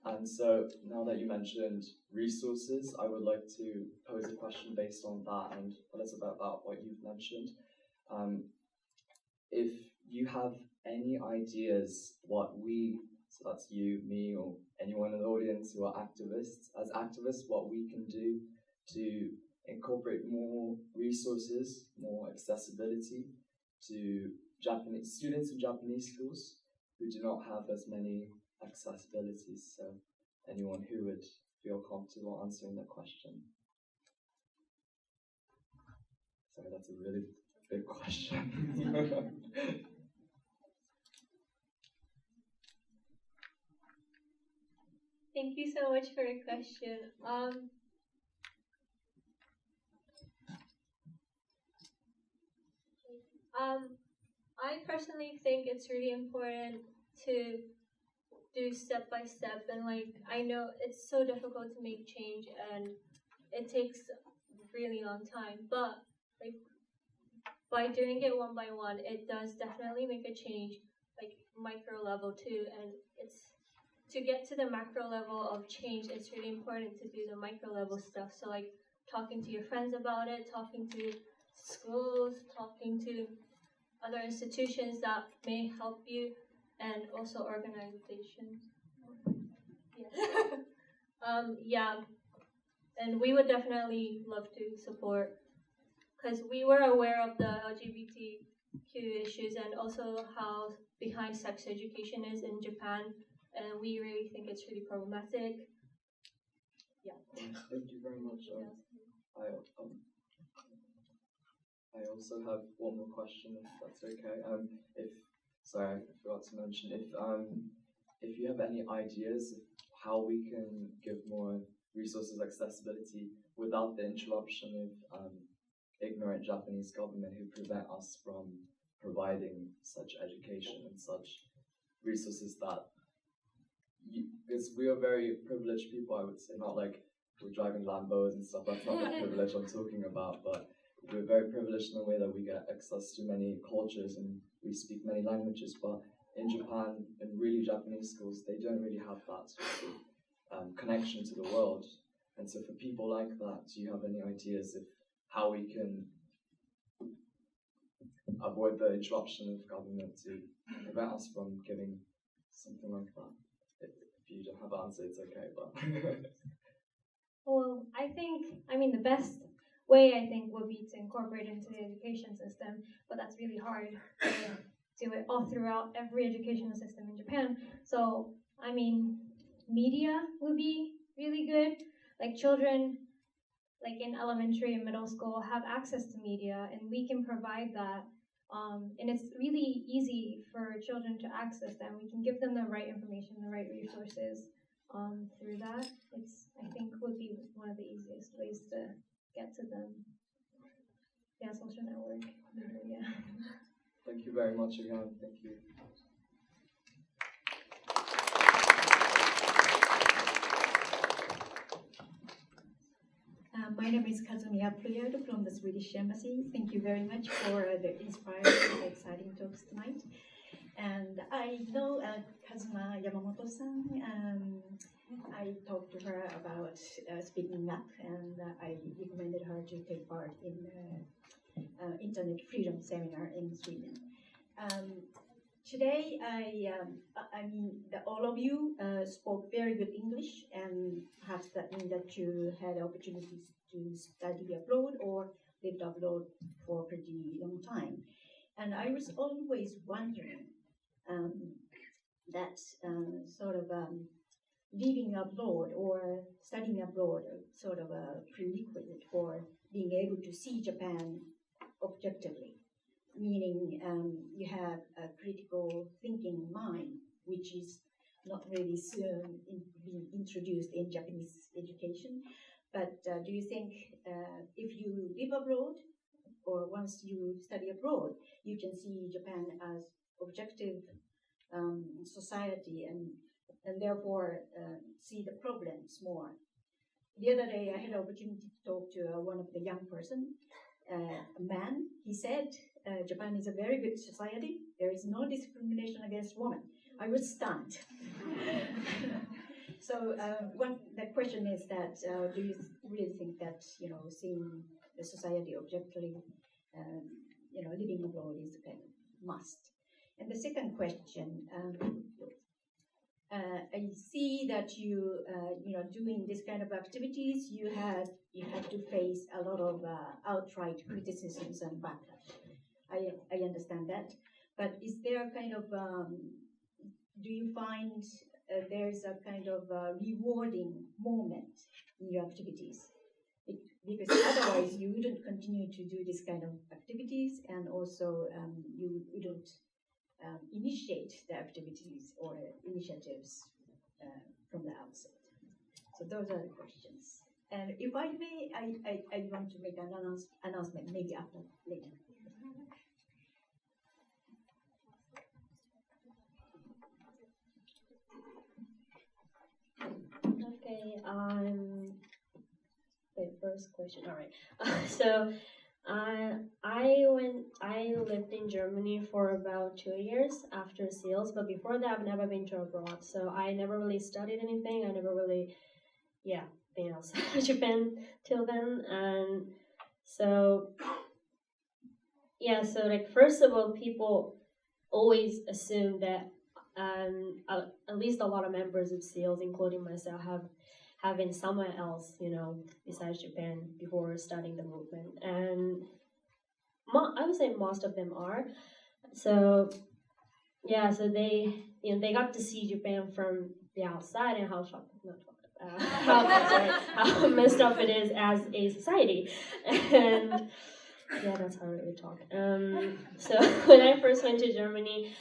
And so now that you mentioned resources, I would like to pose a question based on that and a little bit about what you've mentioned. If you have any ideas what we, so that's you, me, or anyone in the audience who are activists, as activists, what we can do to incorporate more resources, more accessibility to Japanese students in Japanese schools who do not have as many accessibilities. So anyone who would feel comfortable answering that question. Sorry, that's a really big question. Thank you so much for your question. I personally think it's really important to do step by step, and like I know it's so difficult to make change and it takes a really long time, but like by doing it one by one, it does definitely make a change, like micro level too, and it's to get to the macro level of change, it's really important to do the micro level stuff. So like talking to your friends about it, talking to schools, talking to other institutions that may help you, and also organizations. Yes. Yeah, and we would definitely love to support, because we were aware of the LGBTQ issues and also how behind sex education is in Japan, and we really think it's really problematic. Yeah. Thank you very much. I also have one more question, if that's okay. Sorry, I forgot to mention, if you have any ideas of how we can give more resources accessibility without the interruption of ignorant Japanese government who prevent us from providing such education and such resources that, because we are very privileged people, I would say, not like we're driving Lambos and stuff, that's not the privilege I'm talking about, but we're very privileged in the way that we get access to many cultures and we speak many languages, but in Japan, in really Japanese schools, they don't really have that sort of connection to the world. And so for people like that, do you have any ideas of how we can avoid the interruption of government to prevent us from giving something like that? If you don't have an answer, it's okay, but... Well, the best way I think would be to incorporate into the education system, but that's really hard to do it all throughout every educational system in Japan. So, media would be really good. Like children, like in elementary and middle school, have access to media, and we can provide that. And it's really easy for children to access them. We can give them the right information, the right resources through that. I think would be one of the easiest ways to get to them. Yeah, social network. Yeah. Thank you very much again. Thank you. My name is Kazumi Uprizine from the Swedish Embassy. Thank you very much for the inspiring and exciting talks tonight. And I know Kazuma Yamamoto-san. I talked to her about speaking up, and I recommended her to take part in the Internet Freedom Seminar in Sweden. Today, all of you spoke very good English, and perhaps that means that you had opportunities to study abroad or lived abroad for a pretty long time. And I was always wondering that living abroad or studying abroad, sort of a prerequisite for being able to see Japan objectively. Meaning you have a critical thinking mind, which is not really soon being introduced in Japanese education. But do you think if you live abroad, or once you study abroad, you can see Japan as objective society and therefore see the problems more? The other day I had an opportunity to talk to one of the young person, a man. He said, Japan is a very good society. There is no discrimination against women. I was stunned. So the question is that, do you really think that, seeing the society objectively, living abroad is a must? And the second question, I see that you doing this kind of activities, you had to face a lot of outright criticisms and backlash. I understand that, but is there a kind of do you find there's a kind of rewarding moment in your activities? Because otherwise you wouldn't continue to do this kind of activities, and also you wouldn't initiate the activities or initiatives from the outset. So those are the questions. And if I may, I want to make an announcement maybe after later. Okay, the first question. All right. So I lived in Germany for about 2 years after SEALDs, but before that I've never been to abroad. So I never really studied anything. I never really, been outside of Japan till then. And so, so like first of all, people always assume that at least a lot of members of SEALDs, including myself, have been somewhere else, besides Japan before starting the movement. And I would say most of them are. So, so they got to see Japan from the outside and how messed up it is as a society. And that's how we talk. So when I first went to Germany,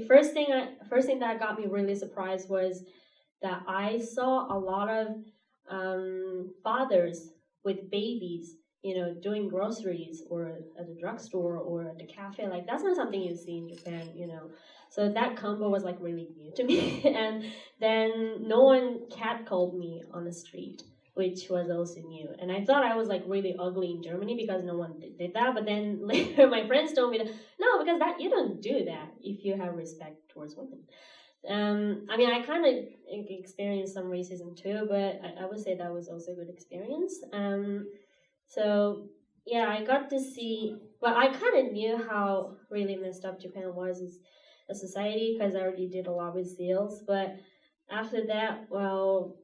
first thing that got me really surprised was that I saw a lot of fathers with babies, doing groceries or at the drugstore or at the cafe. Like that's not something you see in Japan, So that combo was like really new to me. And then no one catcalled me on the street, which was also new. And I thought I was like really ugly in Germany because no one did that. But then later my friends told me that, no, because you don't do that if you have respect towards women. I kind of experienced some racism too, but I would say that was also a good experience. So I got to see, but I kind of knew how really messed up Japan was as a society because I already did a lot with SEALDs. But after that, well,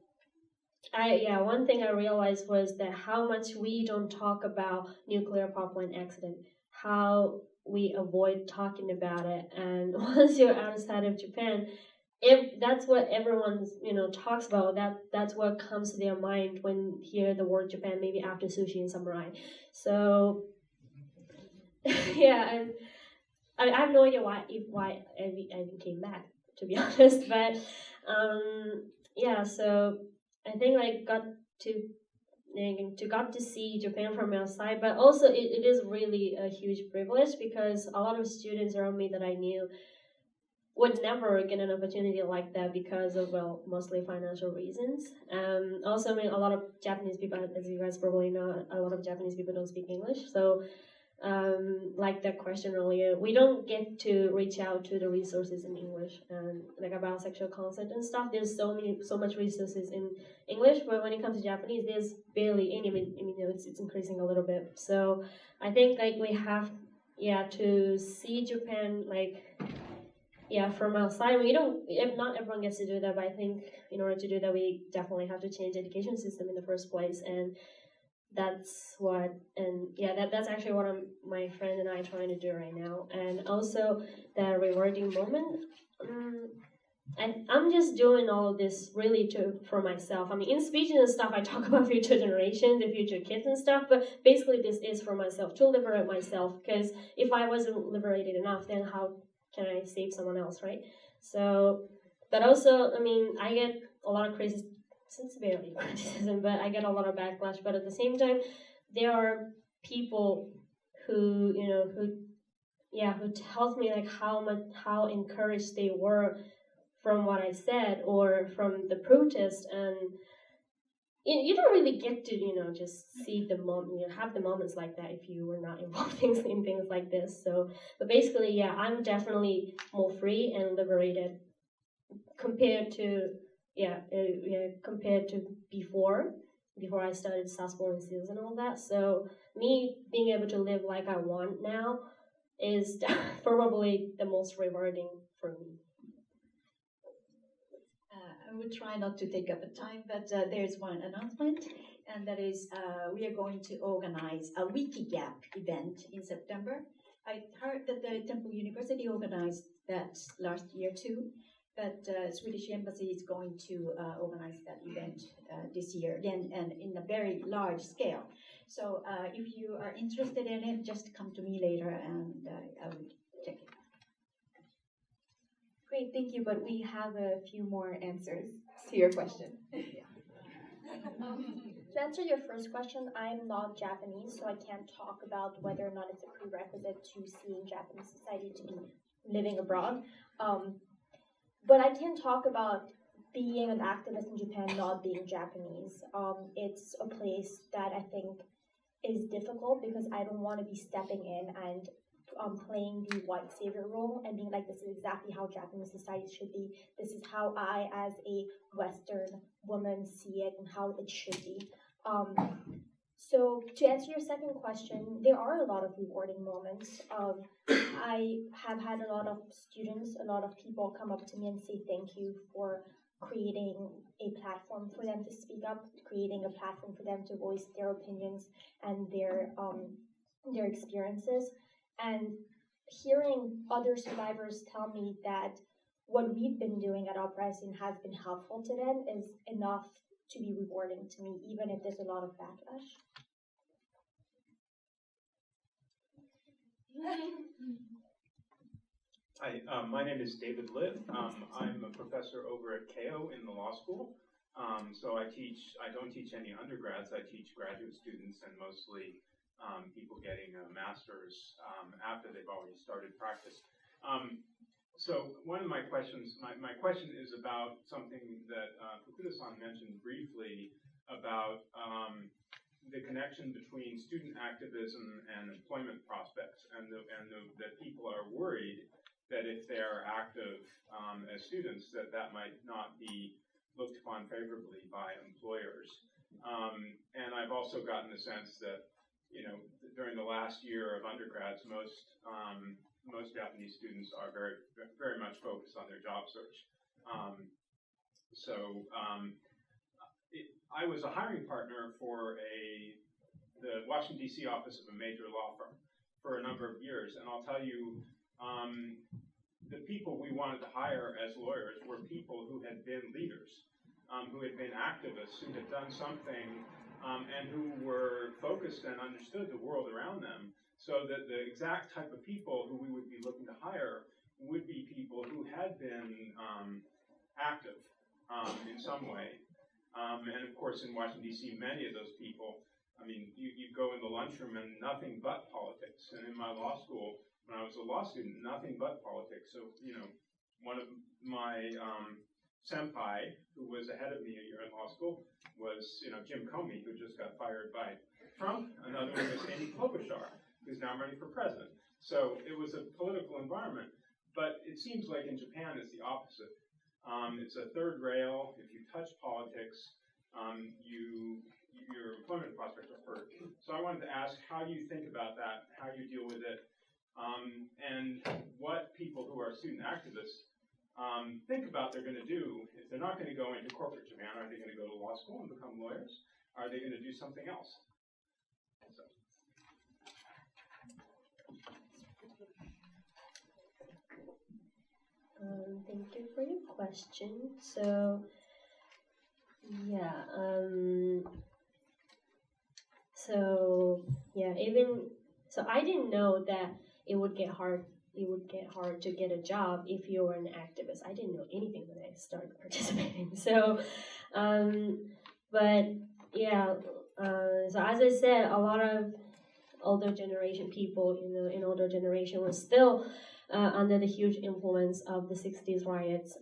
one thing I realized was that how much we don't talk about nuclear power plant accident, how we avoid talking about it, and once you're outside of Japan, if that's what everyone talks about, that's what comes to their mind when hear the word Japan, maybe after sushi and samurai. So and I have no idea why I even came back, to be honest, but so I think I got to see Japan from outside, but also it is really a huge privilege because a lot of students around me that I knew would never get an opportunity like that because of, well, mostly financial reasons. Also, a lot of Japanese people, as you guys probably know, a lot of Japanese people don't speak English. So, like that question earlier, we don't get to reach out to the resources in English and like about sexual consent and stuff. There's so much resources in English, but when it comes to Japanese, there's barely any. It's increasing a little bit. So I think like we have, to see Japan from outside. Not everyone gets to do that, but I think in order to do that, we definitely have to change the education system in the first place, and that's actually what my friend and I are trying to do right now. And also the rewarding moment. I'm just doing all of this really for myself. In speeches and stuff, I talk about future generations, the future kids and stuff, but basically this is for myself, to liberate myself, because if I wasn't liberated enough, then how can I save someone else, right? So, but also, I get a lot of criticism, but I get a lot of backlash. But at the same time, there are people who tells me like how encouraged they were from what I said or from the protest, and you don't really get to just see the moment, have the moments like that if you were not involved in things like this. So, but basically, I'm definitely more free and liberated compared to before I started Sasspor and SEALDs and all that. So me being able to live like I want now is probably the most rewarding for me. I will try not to take up the time, but there's one announcement, and that is we are going to organize a Wikigap event in September. I heard that the Temple University organized that last year too, but Swedish Embassy is going to organize that event this year again, and in a very large scale. So if you are interested in it, just come to me later and I will check it. Great, thank you, but we have a few more answers to your question. To answer your first question, I'm not Japanese, so I can't talk about whether or not it's a prerequisite to seeing Japanese society to be living abroad. But I can talk about being an activist in Japan not being Japanese. It's a place that I think is difficult because I don't want to be stepping in and playing the white savior role and being like, this is exactly how Japanese society should be. This is how I, as a Western woman, see it and how it should be. So to answer your second question, there are a lot of rewarding moments. I have had a lot of students, a lot of people come up to me and say thank you for creating a platform for them to speak up, creating a platform for them to voice their opinions and their experiences. And hearing other survivors tell me that what we've been doing at Uprizine has been helpful to them is enough to be rewarding to me, even if there's a lot of backlash. Hi, my name is David Litt. I'm a professor over at KO in the law school. So I don't teach any undergrads, I teach graduate students and mostly people getting a master's after they've already started practice. So one of my questions, my question is about something that Fukuda-san mentioned briefly about the connection between student activism and employment prospects, and that people are worried that if they're active as students, that might not be looked upon favorably by employers. And I've also gotten the sense that, you know, during the last year of undergrads, most Japanese students are very much focused on their job search. I was a hiring partner for the Washington, D.C. office of a major law firm for a number of years, and I'll tell you, the people we wanted to hire as lawyers were people who had been leaders, who had been activists, who had done something, and who were focused and understood the world around them, so that the exact type of people who we would be looking to hire would be people who had been active in some way. And of course, in Washington, D.C., many of those people, I mean, you go in the lunchroom and nothing but politics. And in my law school, when I was a law student, nothing but politics. So, you know, one of my senpai, who was ahead of me a year in law school, was, you know, Jim Comey, who just got fired by Trump. Another one was Amy Klobuchar, who's now running for president. So it was a political environment. But it seems like in Japan it's the opposite. It's a third rail. If you touch politics, your employment prospects are hurt. So I wanted to ask how you think about that, how you deal with it, and what people who are student activists think about they're going to do. If they're not going to go into corporate Japan, are they going to go to law school and become lawyers? Are they going to do something else? So. Thank you for your question. So, I didn't know that it would get hard to get a job if you were an activist. I didn't know anything when I started participating. So, so as I said, a lot of older generation people, in older generation, were still under the huge influence of the 60s riots.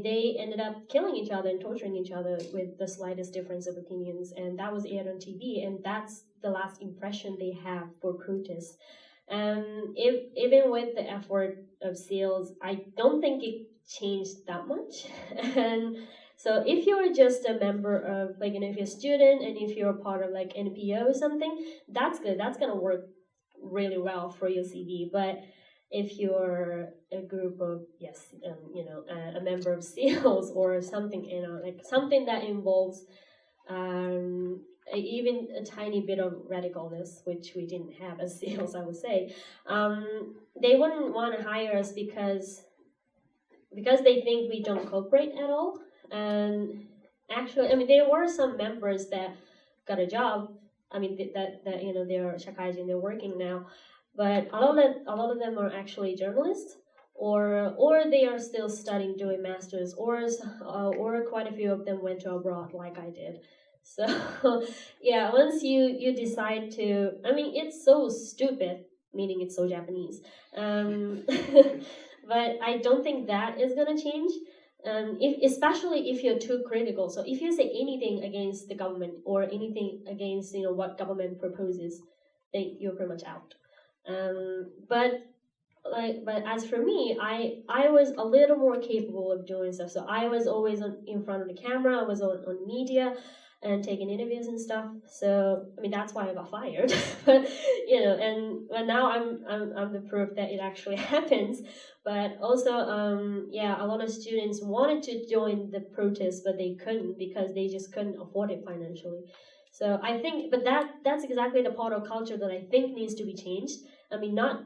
They ended up killing each other and torturing each other with the slightest difference of opinions, and that was aired on TV, and that's the last impression they have for protests. Even with the effort of SEALDs, I don't think it changed that much. And so if you're just a member of, if you're a student and if you're part of NPO or something, that's good. That's gonna work really well for your CV. But if you're a group of member of SEALDs or something, like something that involves even a tiny bit of radicalness, which we didn't have as SEALs, I would say. They wouldn't want to hire us because they think we don't cooperate at all. And actually, I mean, there were some members that got a job. I mean, that they're shakaijin, they're working now, but a lot of them are actually journalists, or they are still studying, doing masters, or quite a few of them went to abroad, like I did. So yeah, once you decide to, I mean, it's so stupid, meaning it's so Japanese. But I don't think that is gonna change. Especially if you're too critical. So if you say anything against the government or anything against what government proposes, then you're pretty much out. But as for me, I was a little more capable of doing stuff. So I was always in front of the camera. I was on media and taking interviews and stuff. So I mean, that's why I got fired. But but now I'm the proof that it actually happens. But also, a lot of students wanted to join the protest, but they couldn't because they just couldn't afford it financially. So I think, but that's exactly the part of culture that I think needs to be changed. I mean, I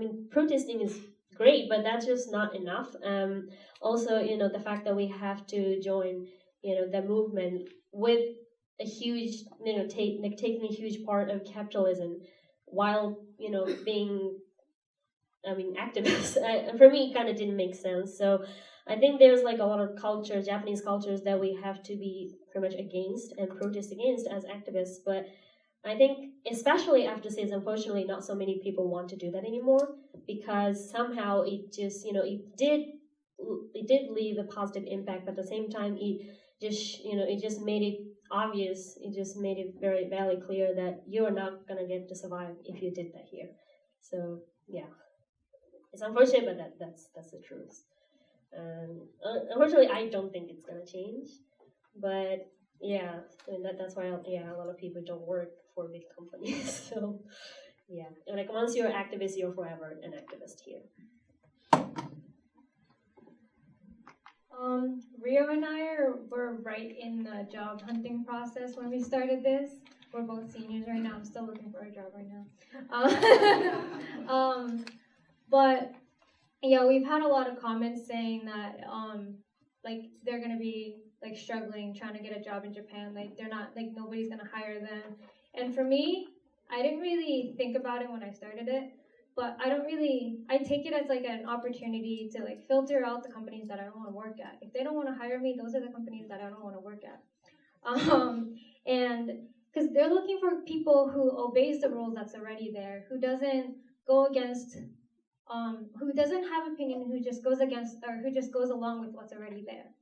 mean, protesting is great, but that's just not enough. Also, the fact that we have to join, the movement with a huge, taking a huge part of capitalism, while being, I mean, activists. For me, it kind of didn't make sense. So I think there's like a lot of culture, Japanese cultures, that we have to be pretty much against and protest against as activists. But I think, especially after SEALDs, unfortunately, not so many people want to do that anymore, because somehow it just, it did leave a positive impact, but at the same time, it just made it obvious. It just made it very, very clear that you're not gonna get to survive if you did that here. So yeah, it's unfortunate, but that's the truth. Unfortunately, I don't think it's gonna change, but yeah, I mean, that's why a lot of people don't work for big companies. So yeah, and like once you're an activist, you're forever an activist here. Rio and I were right in the job hunting process when we started this. We're both seniors right now. I'm still looking for a job right now. But yeah, we've had a lot of comments saying that like they're gonna be like struggling trying to get a job in Japan. Like they're not, like nobody's gonna hire them. And for me, I didn't really think about it when I started it, but I take it as like an opportunity to like filter out the companies that I don't want to work at. If they don't want to hire me, those are the companies that I don't want to work at. And because they're looking for people who obeys the rules that's already there, who doesn't go against, who doesn't have opinion, who just goes against, or who just goes along with what's already there.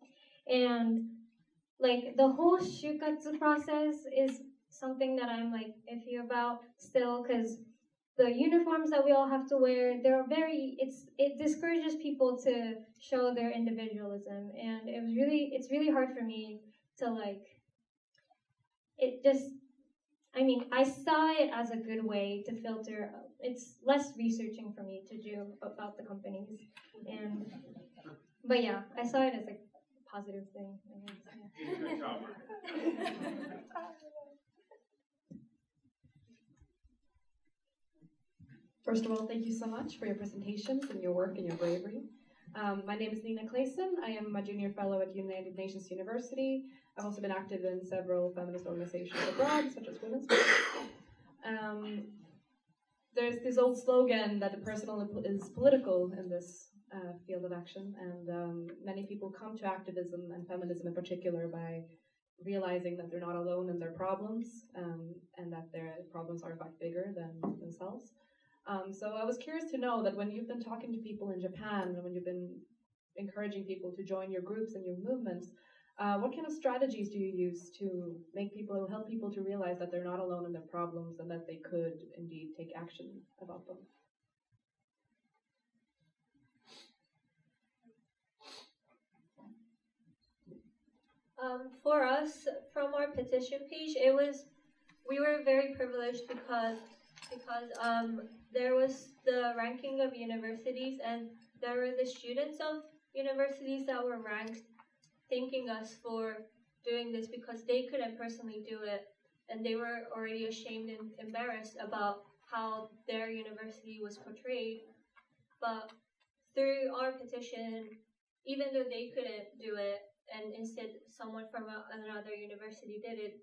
And like the whole shukatsu process is something that I'm like iffy about still, because the uniforms that we all have to wear, it discourages people to show their individualism, and it's really hard for me to like, I saw it as a good way to filter. It's less researching for me to do about the companies, but yeah, I saw it as a positive thing. Good job. First of all, thank you so much for your presentations and your work and your bravery. My name is Nina Clayson. I am a junior fellow at United Nations University. I've also been active in several feminist organizations abroad, such as Women's March. There's this old slogan that the personal is political in this field of action, and many people come to activism and feminism in particular by realizing that they're not alone in their problems, and that their problems are in fact bigger than themselves. So I was curious to know that when you've been talking to people in Japan, and when you've been encouraging people to join your groups and your movements, what kind of strategies do you use to help people to realize that they're not alone in their problems and that they could indeed take action about them? For us, from our petition page, we were very privileged because there was the ranking of universities, and there were the students of universities that were ranked thanking us for doing this because they couldn't personally do it, and they were already ashamed and embarrassed about how their university was portrayed. But through our petition, even though they couldn't do it, and instead someone from another university did it,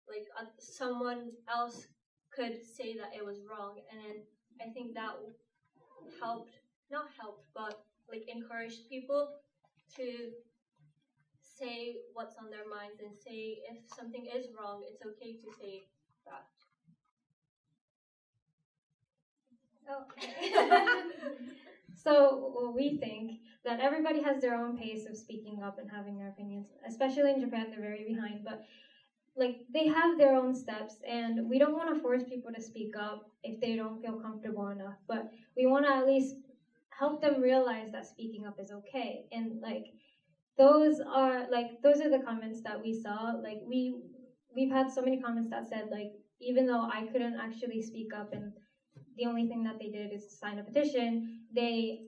like someone else could say that it was wrong, and then I think that not helped, but like encouraged people to say what's on their minds and say if something is wrong, it's okay to say that. So well, we think that everybody has their own pace of speaking up and having their opinions. Especially in Japan, they're very behind, but like they have their own steps, and we don't want to force people to speak up if they don't feel comfortable enough. But we want to at least help them realize that speaking up is okay. And like those are the comments that we saw. Like we've had so many comments that said like even though I couldn't actually speak up and the only thing that they did is sign a petition, they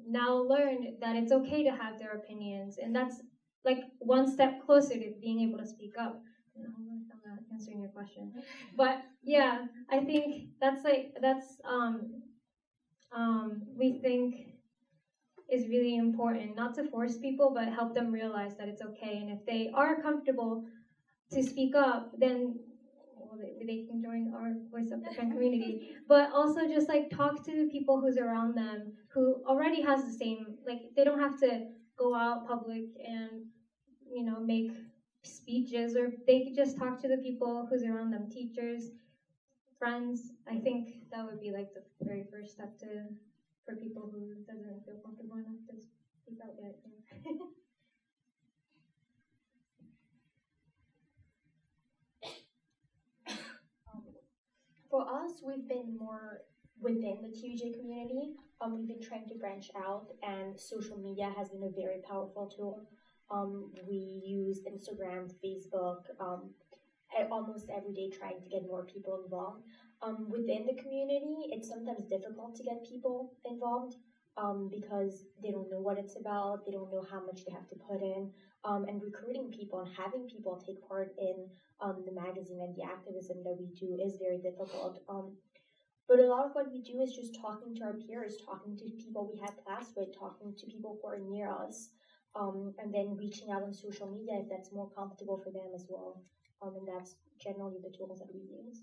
now learned that it's okay to have their opinions, and that's like one step closer to being able to speak up. I don't know if I'm not answering your question, but yeah, I think we think is really important, not to force people, but help them realize that it's okay, and if they are comfortable to speak up, then they can join our Voice of Japan community, but also just like talk to the people who's around them who already has the same, like they don't have to go out public and make speeches, or they could just talk to the people who's around them, teachers, friends. I think that would be like the very first step for people who doesn't feel comfortable enough to speak out yet. For us, we've been more within the TUJ community. We've been trying to branch out, and social media has been a very powerful tool. We use Instagram, Facebook, almost every day trying to get more people involved. Within the community, it's sometimes difficult to get people involved because they don't know what it's about, they don't know how much they have to put in, and recruiting people and having people take part in the magazine and the activism that we do is very difficult. But a lot of what we do is just talking to our peers, talking to people we had class with, talking to people who are near us, and then reaching out on social media if that's more comfortable for them as well. And that's generally the tools that we use.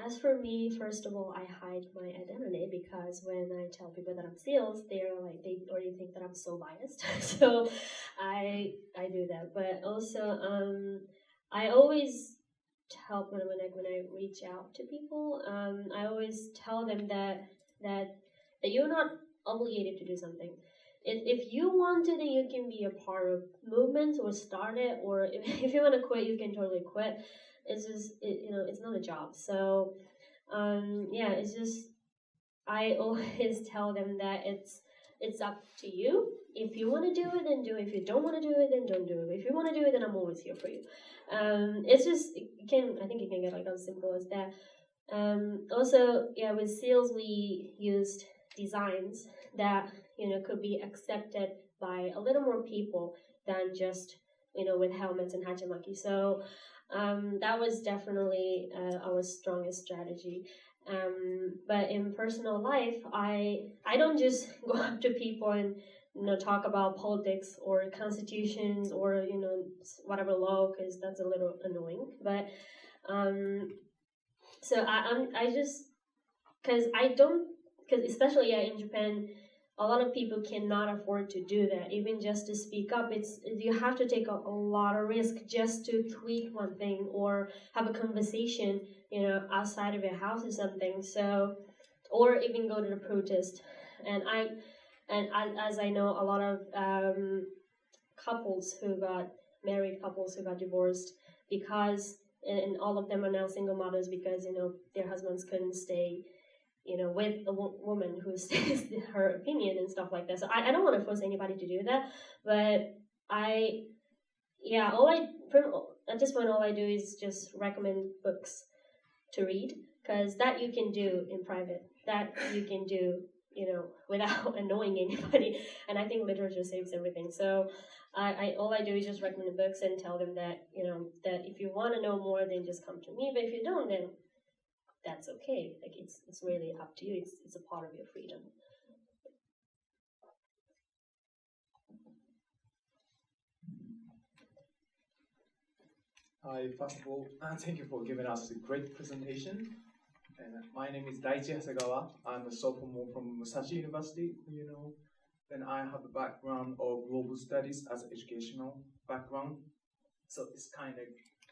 As for me, first of all, I hide my identity because when I tell people that I'm SEALDs, they already think that I'm so biased. So I do that. But also, I always tell when I reach out to people, I always tell them that you're not obligated to do something. If you want to, then you can be a part of movements or start it, or if you want to quit, you can totally quit. It's just, it's not a job. So, it's just, I always tell them that it's up to you. If you want to do it, then do it. If you don't want to do it, then don't do it. If you want to do it, then I'm always here for you. It's just, I think it can get like as simple as that. Also, with SEALs, we used designs that, could be accepted by a little more people than just, with helmets and hachimaki. So, that was definitely our strongest strategy. But in personal life, I don't just go up to people and talk about politics or constitutions or whatever law, because that's a little annoying. But so I just because especially in Japan, a lot of people cannot afford to do that. Even just to speak up, you have to take a lot of risk just to tweet one thing or have a conversation, outside of your house or something. So, or even go to the protest. And as I know, a lot of married couples who got divorced because, and all of them are now single mothers because their husbands couldn't stay with a woman who says her opinion and stuff like that. So I don't want to force anybody to do that, but at this point, all I do is just recommend books to read, because that you can do in private. That you can do, without annoying anybody. And I think literature saves everything. So all I do is just recommend books and tell them that, that if you want to know more, then just come to me. But if you don't, then that's okay. Like it's really up to you. It's a part of your freedom. Hi, first of all, thank you for giving us a great presentation. And my name is Daichi Hasegawa. I'm a sophomore from Musashi University, Then I have a background of global studies as an educational background. So it's kind of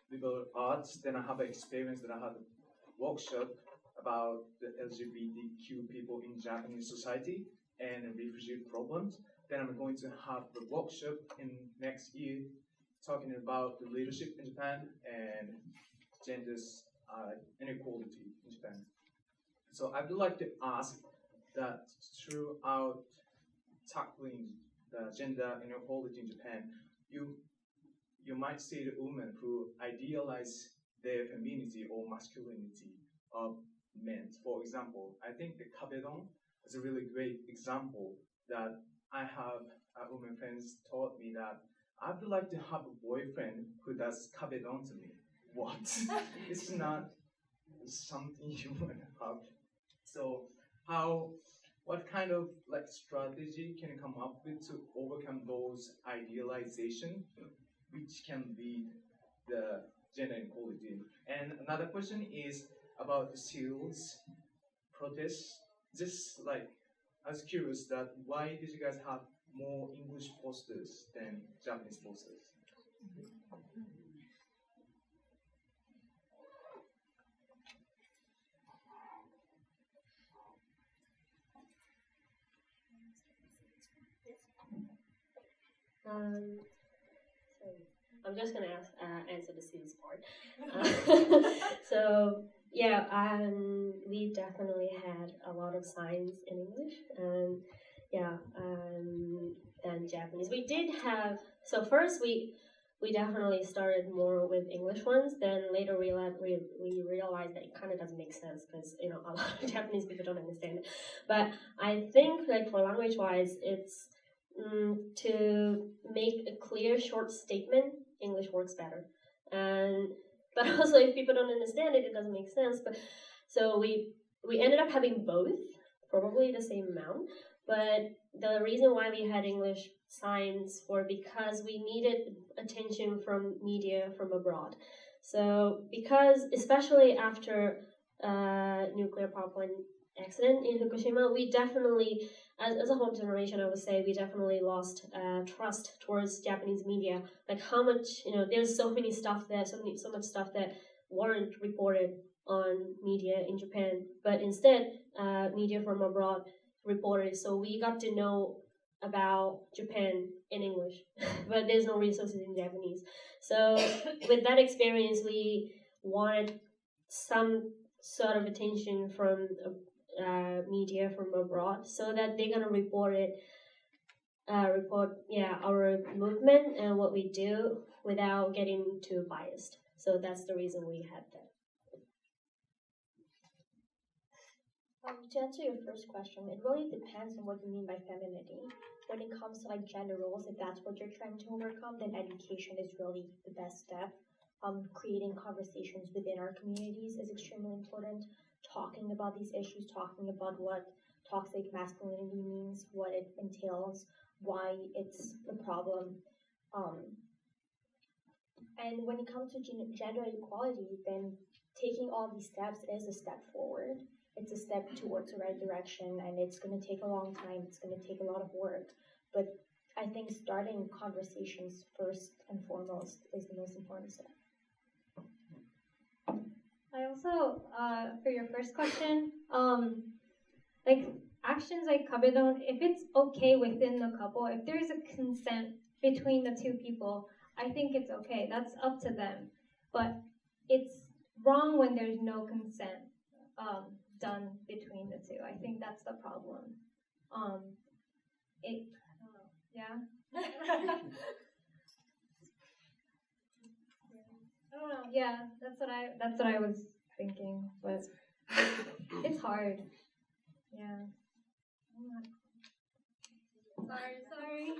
liberal arts. Then I have an experience that I had a workshop about the LGBTQ people in Japanese society and refugee problems. Then I'm going to have the workshop in next year talking about the leadership in Japan and genders inequality in Japan. So I would like to ask that throughout tackling the gender inequality in Japan, you might see the women who idealize their femininity or masculinity of men. For example, I think the kabedon is a really great example that I have women friends taught me that I would like to have a boyfriend who does kabedon to me. What? It's not something you want to have. So what kind of strategy can you come up with to overcome those idealization, which can lead the gender inequality? And another question is about the SEALDs protests. Just I was curious that why did you guys have more English posters than Japanese posters? So I'm just gonna answer the SEALDs part. So yeah, we definitely had a lot of signs in English, and than Japanese. We did have, so first we definitely started more with English ones, then later we realized that it kind of doesn't make sense because a lot of Japanese people don't understand it. But I think for language wise, it's to make a clear short statement, English works better. But also if people don't understand it, it doesn't make sense. But so we ended up having both, probably the same amount. But the reason why we had English signs were because we needed attention from media from abroad. So because, especially after nuclear power plant accident in Fukushima, we definitely, as a whole generation, I would say, we definitely lost trust towards Japanese media. Like how much, there's so much stuff that weren't reported on media in Japan, but instead, media from abroad reported. So we got to know about Japan in English, but there's no resources in Japanese. So with that experience, we wanted some sort of attention from media from abroad, so that they're gonna report our movement and what we do without getting too biased. So that's the reason we had that. To answer your first question, it really depends on what you mean by femininity. When it comes to gender roles, if that's what you're trying to overcome, then education is really the best step. Creating conversations within our communities is extremely important. Talking about these issues, talking about what toxic masculinity means, what it entails, why it's a problem. And when it comes to gender equality, then taking all these steps is a step forward. It's a step towards the right direction, and it's going to take a long time. It's going to take a lot of work. But I think starting conversations first and foremost is the most important step. I also, for your first question, actions like kabedon, if it's okay within the couple, if there's a consent between the two people, I think it's okay. That's up to them. But it's wrong when there's no consent done between the two. I think that's the problem. I don't know. Yeah. I don't know. Yeah, that's what I was thinking. But It's hard. Yeah. Sorry.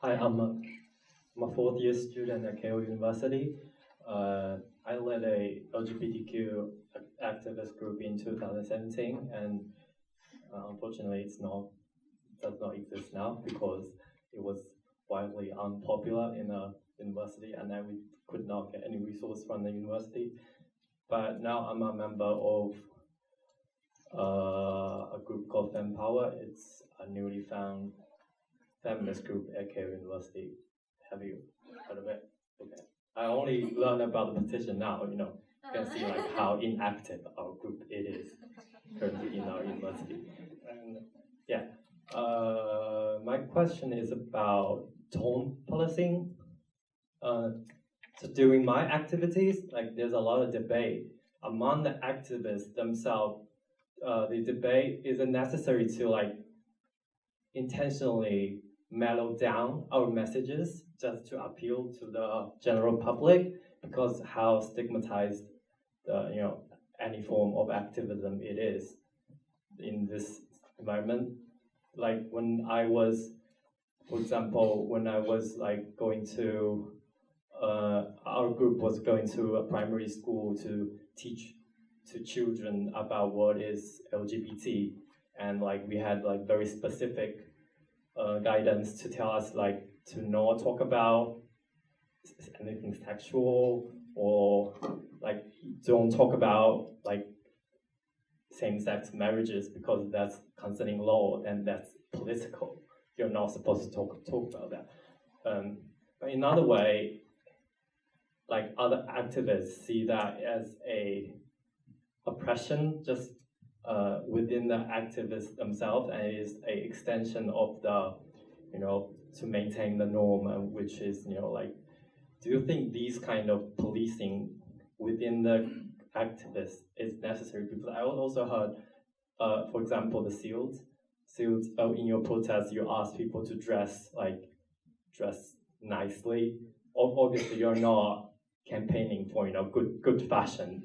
Hi, I'm a fourth year student at Keio University. I led a LGBTQ activist group in 2017, and unfortunately, does not exist now because it was widely unpopular in the university, and then we could not get any resource from the university. But now I'm a member of a group called FemPower. It's a newly found feminist group at Keio University. Have you heard of it? Okay. I only learned about the petition now, you can see like how inactive our group it is currently in our university. And yeah, my question is about tone policing. So during my activities, like there's a lot of debate among the activists themselves. The debate isn't necessary to like intentionally mellow down our messages just to appeal to the general public, because how stigmatized any form of activism it is in this environment. Like when I was, for example, when I was like going to our group was going to a primary school to teach to children about what is LGBT, and like we had like very specific guidance to tell us like to not talk about anything sexual, or like don't talk about like same-sex marriages because that's concerning law and that's political. You're not supposed to talk about that. But in another way, like other activists see that as a oppression just within the activists themselves, and it is an extension of the, to maintain the norm, which is, like, do you think these kind of policing within the activists is necessary? Because I also heard, for example, the SEALDs, in your protest, you ask people to dress nicely. Obviously, you're not campaigning for good fashion.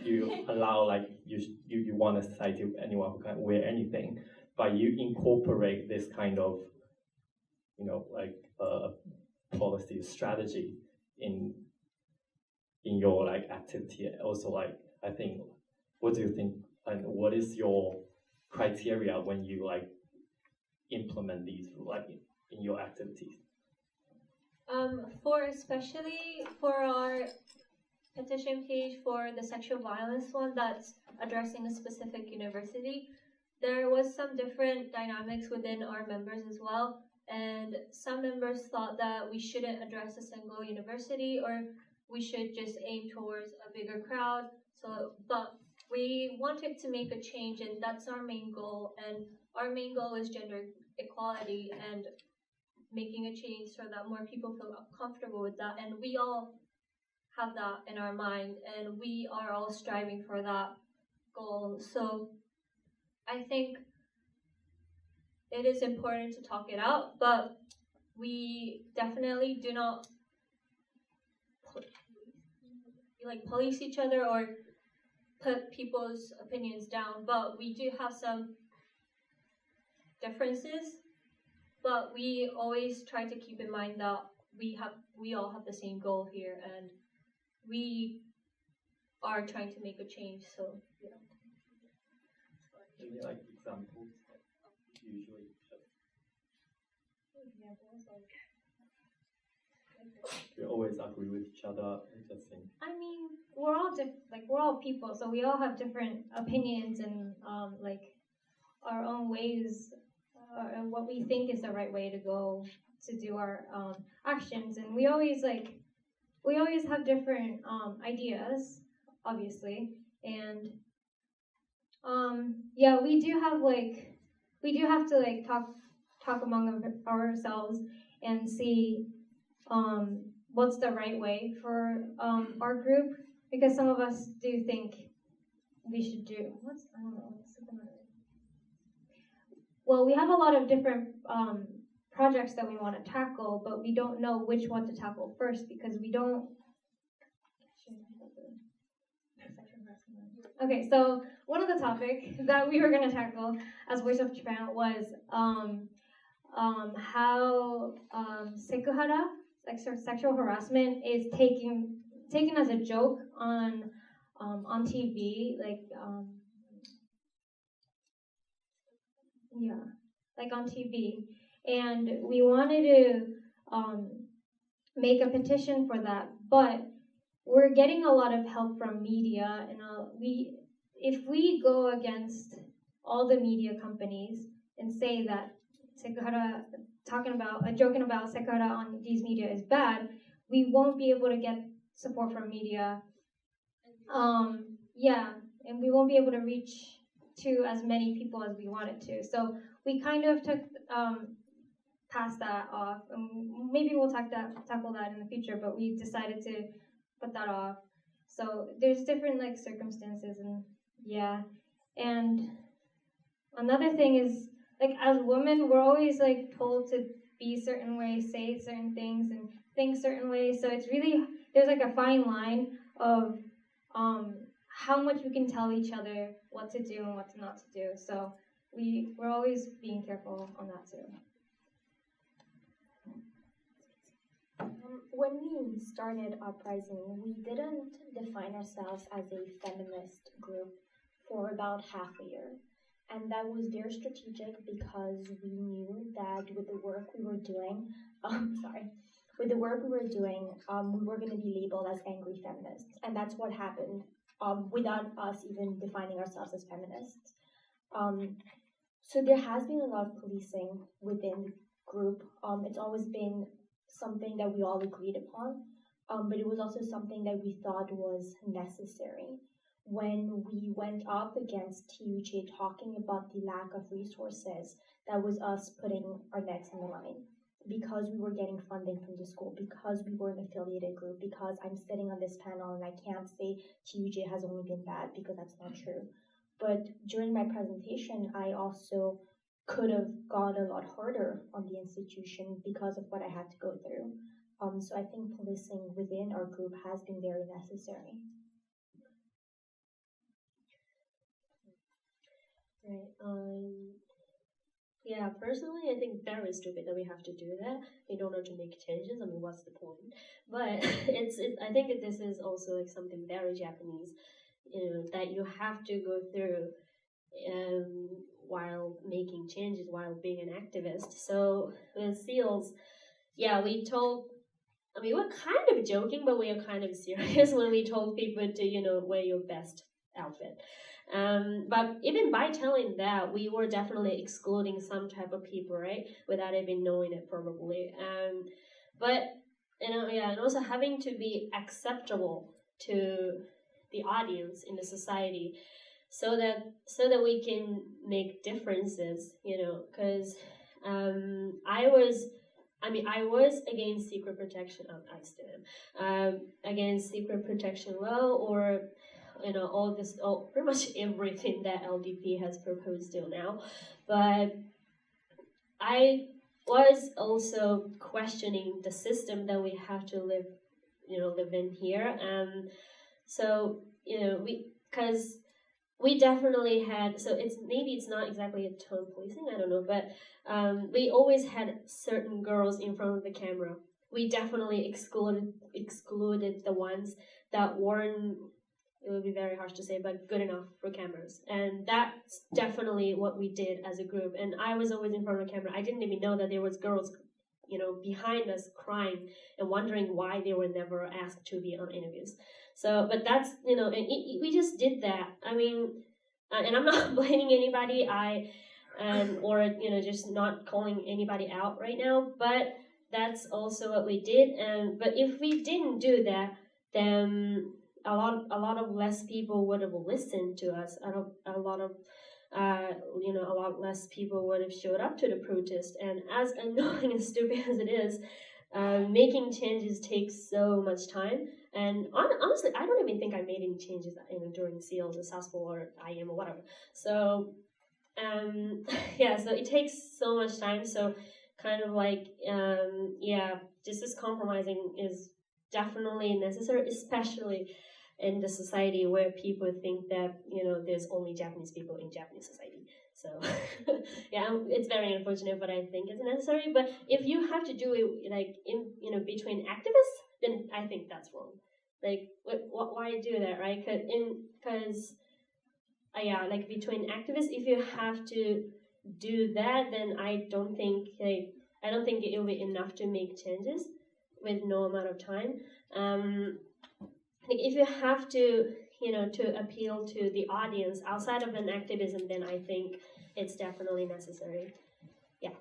You allow like you want a society of anyone who can wear anything, but you incorporate this kind of policy strategy in your like activity. Also, like I think, what do you think, and what is your criteria when you like implement these like in your activities? Especially for our petition page for the sexual violence one that's addressing a specific university, there was some different dynamics within our members as well. And some members thought that we shouldn't address a single university, or we should just aim towards a bigger crowd. But we wanted to make a change, and that's our main goal. And our main goal is gender equality and making a change so that more people feel comfortable with that. And we all have that in our mind, and we are all striving for that goal. So I think it is important to talk it out, but we definitely do not police each other or put people's opinions down. But we do have some differences, but we always try to keep in mind that we all have the same goal here, and we are trying to make a change. So yeah. Any like examples? Usually, we always agree with each other. Interesting. I mean, we're all people, so we all have different opinions and our own ways, and what we think is the right way to go to do our actions, and we always have different ideas, obviously, and we do have to talk among ourselves and see what's the right way for our group, because some of us do think we should do we have a lot of different projects that we want to tackle, but we don't know which one to tackle first because we don't. Okay, so one of the topics that we were going to tackle as Voice of Japan was how sekuhara, like sexual harassment, is taken as a joke on TV, like on TV, and we wanted to make a petition for that, but we're getting a lot of help from media, and if we go against all the media companies and say that sekuhara, joking about sekuhara on these media is bad, we won't be able to get support from media. And we won't be able to reach to as many people as we wanted to. So we kind of took passed that off. Maybe we'll tackle that in the future, but we decided to put that off. So there's different like circumstances, and and another thing is, like, as women, we're always like told to be a certain way, say certain things, and think certain ways. So it's really, there's like a fine line of how much we can tell each other what to do and what not to do. So we're always being careful on that too. When we started Uprizine, we didn't define ourselves as a feminist group for about half a year. And that was very strategic because we knew that with the work we were doing, we were going to be labeled as angry feminists. And that's what happened without us even defining ourselves as feminists. So there has been a lot of policing within the group. It's always been something that we all agreed upon, but it was also something that we thought was necessary. When we went up against TUJ talking about the lack of resources, that was us putting our necks on the line. Because we were getting funding from the school, because we were an affiliated group, because I'm sitting on this panel and I can't say TUJ has only been bad, because that's not true. But during my presentation, I also could have gone a lot harder on the institution because of what I had to go through. So I think policing within our group has been very necessary. Right. Yeah, personally, I think very stupid that we have to do that in order to make changes. I mean, what's the point? But I think that this is also like something very Japanese, that you have to go through while making changes, while being an activist. So with SEALDs, we were kind of joking, but we were kind of serious when we told people to, wear your best outfit. But even by telling that, we were definitely excluding some type of people, right? Without even knowing it, probably. And also having to be acceptable to the audience in the society, so that we can make differences, because I was against secret protection. I still am against secret protection law, or pretty much everything that LDP has proposed till now. But I was also questioning the system that we have to live in here. Because we definitely had, so it's not exactly a tone policing, I don't know, but we always had certain girls in front of the camera. We definitely excluded the ones that weren't, it would be very harsh to say, but good enough for cameras. And that's definitely what we did as a group. And I was always in front of the camera. I didn't even know that there was girls, behind us crying and wondering why they were never asked to be on interviews. So, but that's, we just did that. I mean, and I'm not blaming anybody, just not calling anybody out right now, but that's also what we did. But if we didn't do that, then a lot of less people would have listened to us. A lot less people would have showed up to the protest. And as annoying and stupid as it is, making changes takes so much time. And honestly, I don't even think I made any changes during SEALs or SASPO or IM or whatever. So so it takes so much time. So kind of like, just as compromising is definitely necessary, especially in the society where people think that, there's only Japanese people in Japanese society. So, it's very unfortunate, but I think it's necessary. But if you have to do it like in, between activists, then I think that's wrong. Like, why do that, right? Because like between activists, if you have to do that, then I don't think it will be enough to make changes with no amount of time. If you have to, to appeal to the audience outside of an activism, then I think it's definitely necessary. Yeah.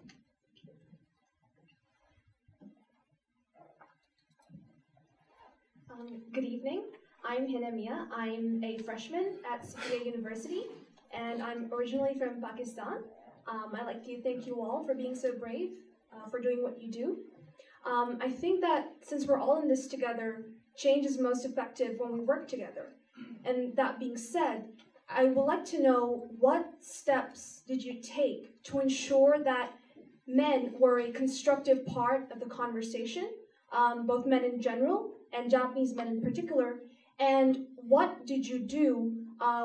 Good evening. I'm Hinamiya. I'm a freshman at Sophia University, and I'm originally from Pakistan. I'd like to thank you all for being so brave, for doing what you do. I think that since we're all in this together, change is most effective when we work together. And that being said, I would like to know what steps did you take to ensure that men were a constructive part of the conversation, both men in general and Japanese men in particular, and what did you do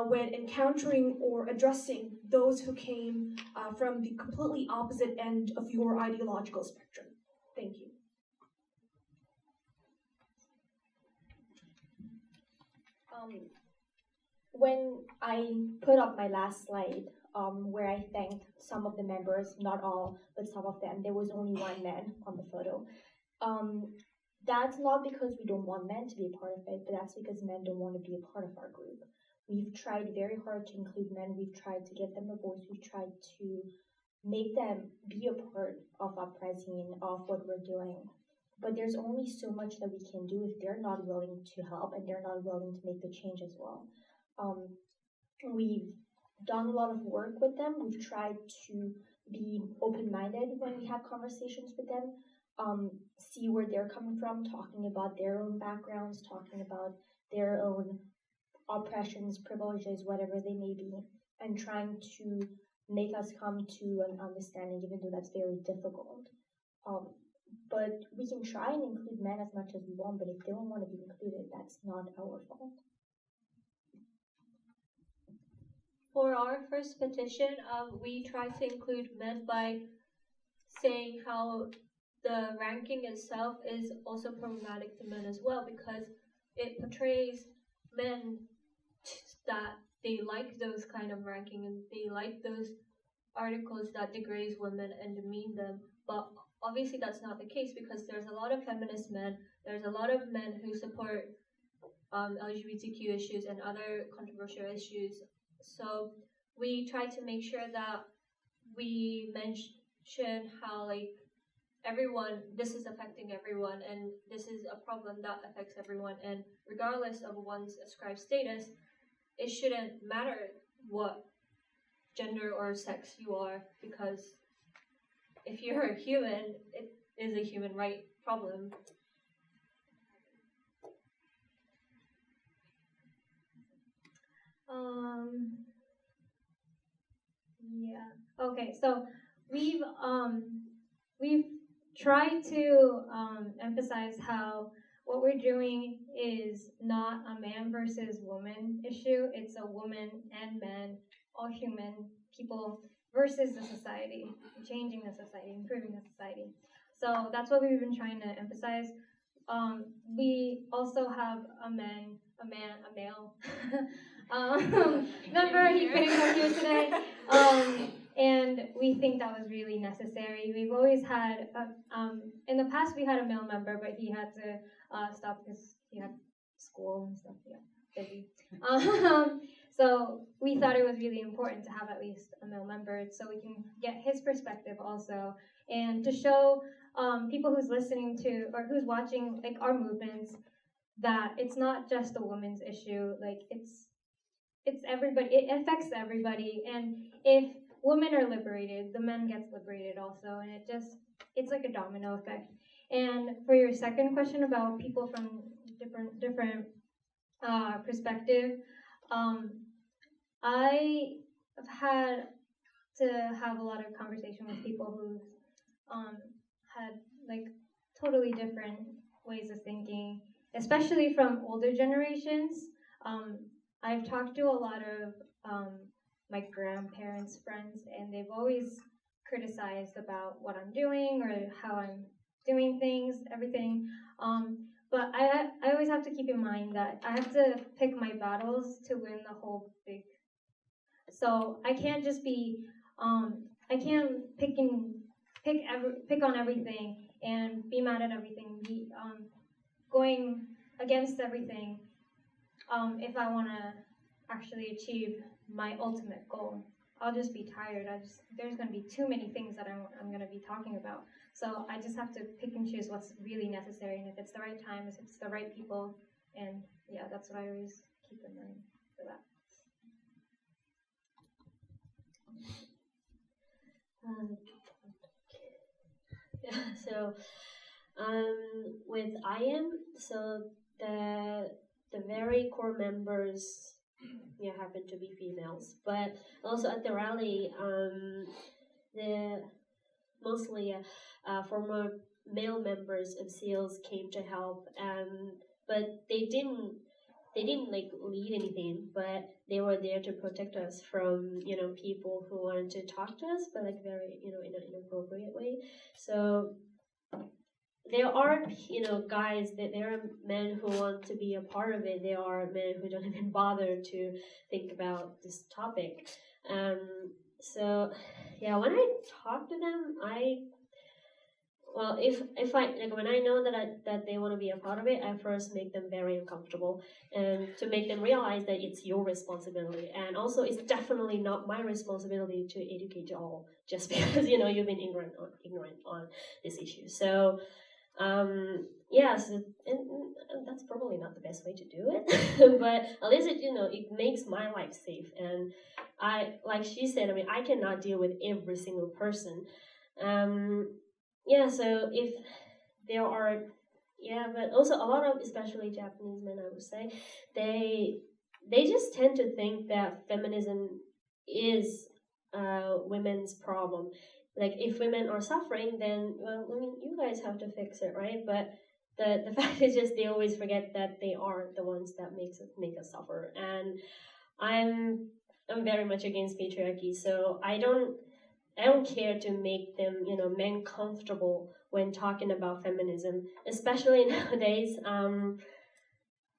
when encountering or addressing those who came from the completely opposite end of your ideological spectrum? Thank you. When I put up my last slide, where I thanked some of the members, not all, but some of them, there was only one man on the photo. That's not because we don't want men to be a part of it, but that's because men don't want to be a part of our group. We've tried very hard to include men. We've tried to give them a voice. We've tried to make them be a part of Uprizine, of what we're doing. But there's only so much that we can do if they're not willing to help and they're not willing to make the change as well. We've done a lot of work with them. We've tried to be open-minded when we have conversations with them, see where they're coming from, talking about their own backgrounds, talking about their own oppressions, privileges, whatever they may be, and trying to make us come to an understanding, even though that's very difficult. But we can try and include men as much as we want, but if they don't want to be included, that's not our fault. For our first petition, we tried to include men by saying how the ranking itself is also problematic to men as well, because it portrays men that they like those kind of ranking and they like those articles that degrades women and demean them. But obviously that's not the case, because there's a lot of feminist men, there's a lot of men who support LGBTQ issues and other controversial issues. So we try to make sure that we mention how everyone, this is affecting everyone, and this is a problem that affects everyone, and regardless of one's ascribed status, it shouldn't matter what gender or sex you are, because if you're a human, it is a human right problem. Okay, so we've tried to emphasize how what we're doing is not a man versus woman issue. It's a woman and men, all human people, versus the society, changing the society, improving the society. So that's what we've been trying to emphasize. We also have a male member. He couldn't come here today. And we think that was really necessary. We've always had, in the past we had a male member, but he had to stop because he had school and stuff, busy. So we thought it was really important to have at least a male member so we can get his perspective also, and to show people who's listening to, or who's watching our movements, that it's not just a woman's issue, it's everybody, it affects everybody, and if women are liberated, the men gets liberated also, and it's like a domino effect. And for your second question about people from different perspective, I have had to have a lot of conversation with people who've had like totally different ways of thinking, especially from older generations. I've talked to a lot of my grandparents' friends, and they've always criticized about what I'm doing or how I'm doing things, everything. But I always have to keep in mind that I have to pick my battles to win the whole big. So I can't just be I can't pick on everything and be mad at everything, be going against everything if I want to actually achieve my ultimate goal. I'll just be tired. There's going to be too many things that I'm going to be talking about. So I just have to pick and choose what's really necessary, and if it's the right time, if it's the right people, and yeah, that's what I always keep in mind for that. So with IM, so the very core members happen to be females, but also at the rally, the mostly former male members of SEALs came to help, but they didn't like lead anything, but they were there to protect us from people who wanted to talk to us, but like very in an inappropriate way. So there are guys, that there are men who want to be a part of it. There are men who don't even bother to think about this topic. So yeah, when I talk to them, if I like, when I know that they want to be a part of it, I first make them very uncomfortable, and to make them realize that it's your responsibility, and also it's definitely not my responsibility to educate you all just because you've been ignorant on this issue. So yes, and that's probably not the best way to do it, but at least it makes my life safe. And like she said, I cannot deal with every single person. So if there are, but also a lot of, especially Japanese men, I would say, they just tend to think that feminism is women's problem. Like, if women are suffering, then, well, you guys have to fix it, right? But the fact is just they always forget that they are the ones that make us suffer. And I'm very much against patriarchy, so I don't care to make them, men comfortable when talking about feminism, especially nowadays.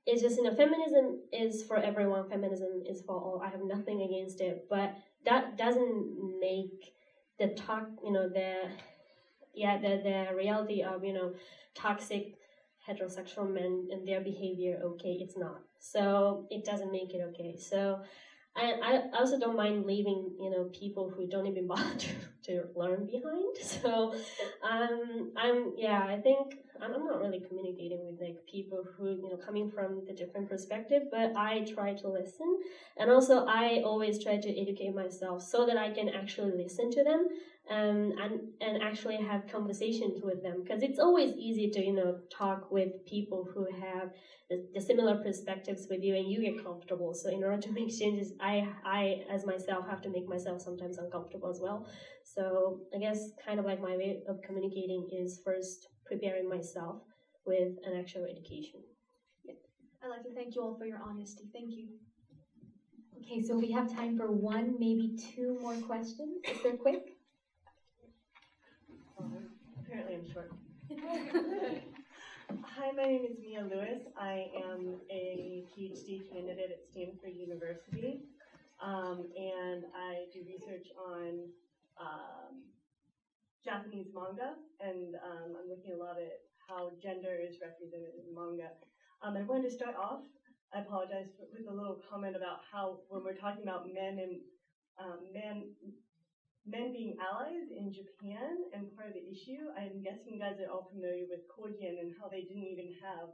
It's just, feminism is for everyone. Feminism is for all. I have nothing against it, but that doesn't make the talk, the reality of, toxic heterosexual men and their behavior okay. It's not. So it doesn't make it okay. So I also don't mind leaving, people who don't even bother to learn behind. So I think I'm not really communicating with like people who, coming from the different perspective, but I try to listen. And also I always try to educate myself so that I can actually listen to them and actually have conversations with them. Because it's always easy to, talk with people who have the similar perspectives with you, and you get comfortable. So in order to make changes, I as myself have to make myself sometimes uncomfortable as well. So I guess kind of like my way of communicating is first preparing myself with an actual education. Yeah. I'd like to thank you all for your honesty. Thank you. Okay, so we have time for one, maybe two more questions, if they're quick. Apparently I'm short. Hi, my name is Mia Lewis. I am a PhD candidate at Stanford University, and I do research on Japanese manga, and I'm looking a lot at how gender is represented in manga. I wanted to start off, I apologize, with a little comment about how when we're talking about men and men being allies in Japan, and part of the issue, I'm guessing you guys are all familiar with Kojin and how they didn't even have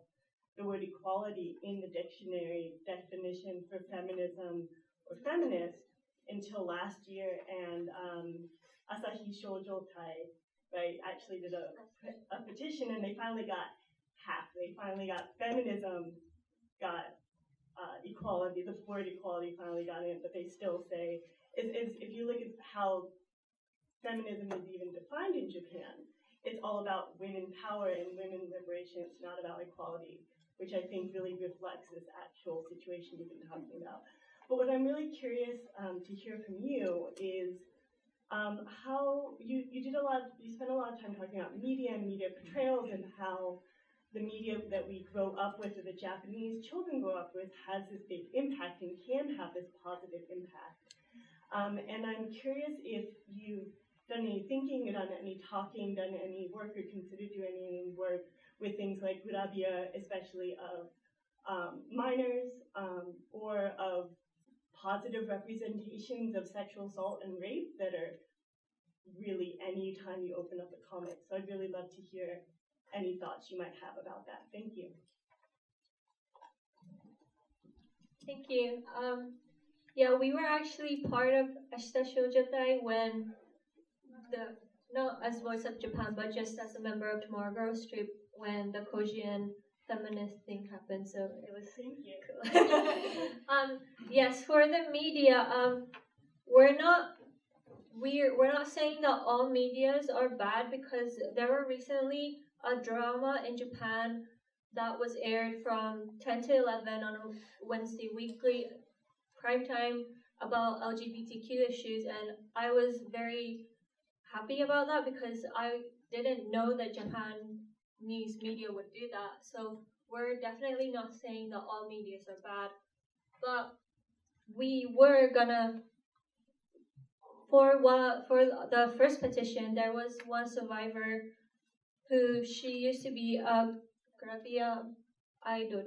the word equality in the dictionary definition for feminism or feminist until last year, and Asaki Shoujo Tai, right, actually did a petition, and they finally got half. They finally got feminism, got equality, the word equality finally got in, but they still say, if you look at how feminism is even defined in Japan, it's all about women power and women liberation. It's not about equality, which I think really reflects this actual situation you've been talking about. But what I'm really curious to hear from you is how you spent a lot of time talking about media and media portrayals and how the media that we grow up with or the Japanese children grow up with has this big impact and can have this positive impact. And I'm curious if you've done any thinking, done any talking, done any work, or considered doing any work with things like gurabia, especially of minors, or of positive representations of sexual assault and rape that are really any time you open up a comic. So I'd really love to hear any thoughts you might have about that. Thank you. Thank you. Yeah, we were actually part of Ashita Shoujotai when not as Voice of Japan, but just as a member of Tomorrow Girls Trip when the Kojian feminist thing happened. So it was cool. Yes, for the media, we're not saying that all medias are bad, because there were recently a drama in Japan that was aired from 10 to 11 on a Wednesday weekly prime time about LGBTQ issues, and I was very happy about that because I didn't know that Japanese media would do that. So we're definitely not saying that all medias are bad, but we were gonna, for the first petition, there was one survivor who she used to be a gravia idol,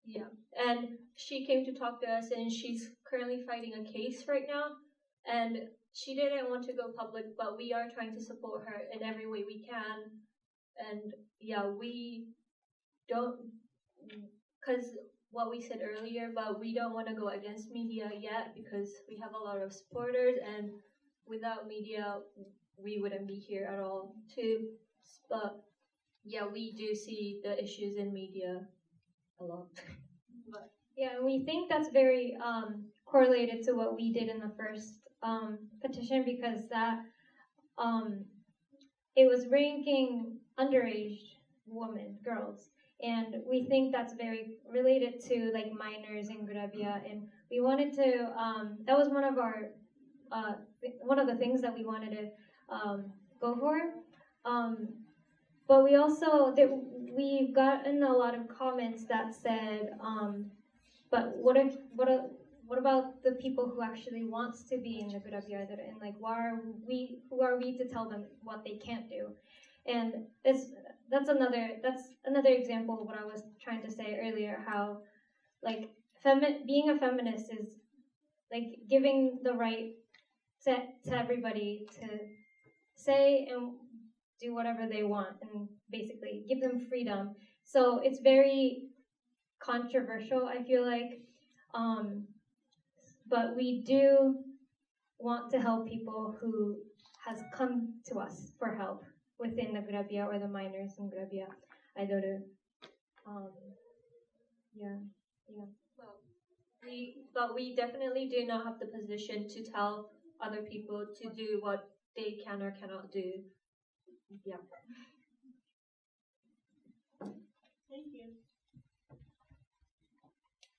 yeah, and she came to talk to us, and she's currently fighting a case right now, and she didn't want to go public, but we are trying to support her in every way we can, and yeah, we don't, because what we said earlier, but we don't want to go against media yet because we have a lot of supporters, and without media, we wouldn't be here at all too. But yeah, we do see the issues in media a lot. But yeah, we think that's very correlated to what we did in the first petition, because that it was ranking underage women, girls, and we think that's very related to like minors and gravia, and we wanted to that was one of our one of the things that we wanted to go for. But we also, we've gotten a lot of comments that said, but what about the people who actually wants to be in the gurabia, and like who are we to tell them what they can't do? And that's another example of what I was trying to say earlier, how like being a feminist is like giving the right to everybody to say and do whatever they want, and basically give them freedom. So it's very controversial, I feel like, but we do want to help people who has come to us for help within the gurabia or the minors in gurabia aidoru. Yeah. But we definitely do not have the position to tell other people to do what they can or cannot do. Yeah. Thank you.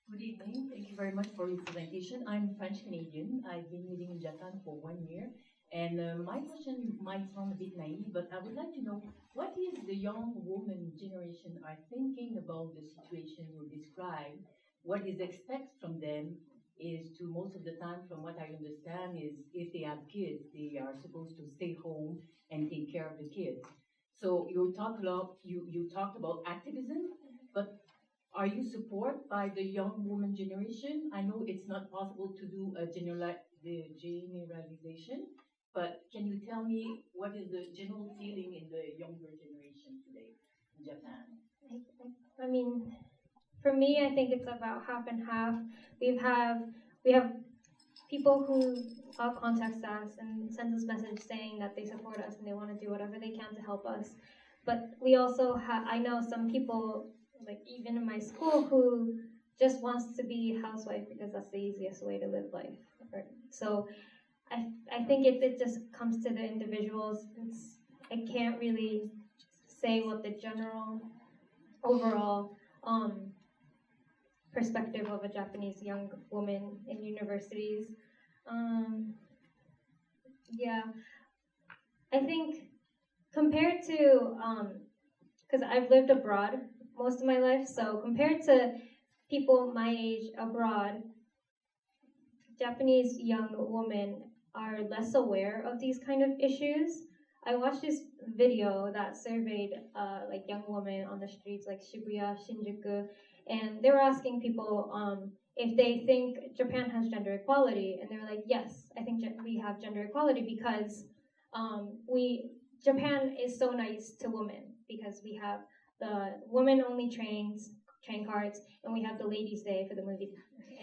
Good evening. Thank you very much for your presentation. I'm French Canadian. I've been living in Japan for 1 year. And my question might sound a bit naive, but I would like to know, what is the young woman generation are thinking about the situation you described? What is expected from them is to, most of the time, from what I understand, is if they have kids, they are supposed to stay home and take care of the kids. So you talked about activism, but are you supported by the young woman generation? I know it's not possible to do a generalization, but can you tell me what is the general feeling in the younger generation today in Japan? I mean, for me, I think it's about half and half. We have people who contact us and send us messages saying that they support us and they want to do whatever they can to help us. But we also I know some people, like even in my school, who just wants to be a housewife because that's the easiest way to live life. So I think it just comes to the individuals. I can't really say what the general overall perspective of a Japanese young woman in universities. Yeah, I think compared to, because I've lived abroad most of my life, so compared to people my age abroad, Japanese young women are less aware of these kind of issues. I watched this video that surveyed like young women on the streets like Shibuya, Shinjuku, and they were asking people if they think Japan has gender equality, and they were like, yes, I think we have gender equality because Japan is so nice to women because we have the women-only train cards, and we have the ladies' day for the movie.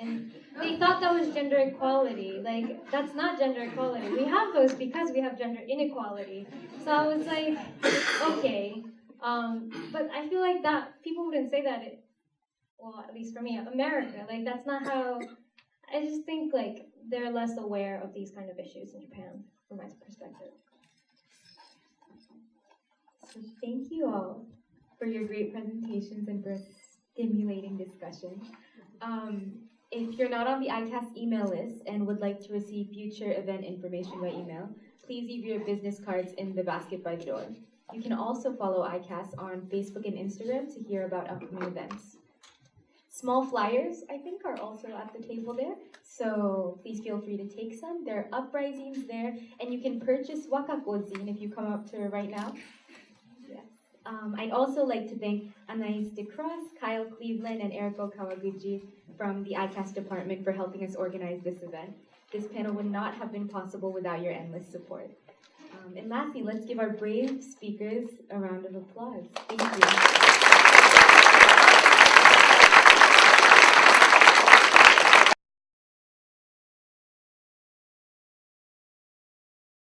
And they thought that was gender equality. Like, that's not gender equality. We have those because we have gender inequality. So I was like, okay. But I feel like that people wouldn't say that. Well, at least for me, America. Like, that's not how. I just think like they're less aware of these kind of issues in Japan, from my perspective. So thank you all for your great presentations and for stimulating discussion. If you're not on the ICAS email list and would like to receive future event information by email, please leave your business cards in the basket by the door. You can also follow ICAS on Facebook and Instagram to hear about upcoming events. Small flyers, I think, are also at the table there, so please feel free to take some. There are Uprizines there, and you can purchase Wakako zine if you come up to her right now. I'd also like to thank Anais DeCross, Kyle Cleveland, and Eriko Kawaguchi from the ICAS department for helping us organize this event. This panel would not have been possible without your endless support. And lastly, let's give our brave speakers a round of applause. Thank you.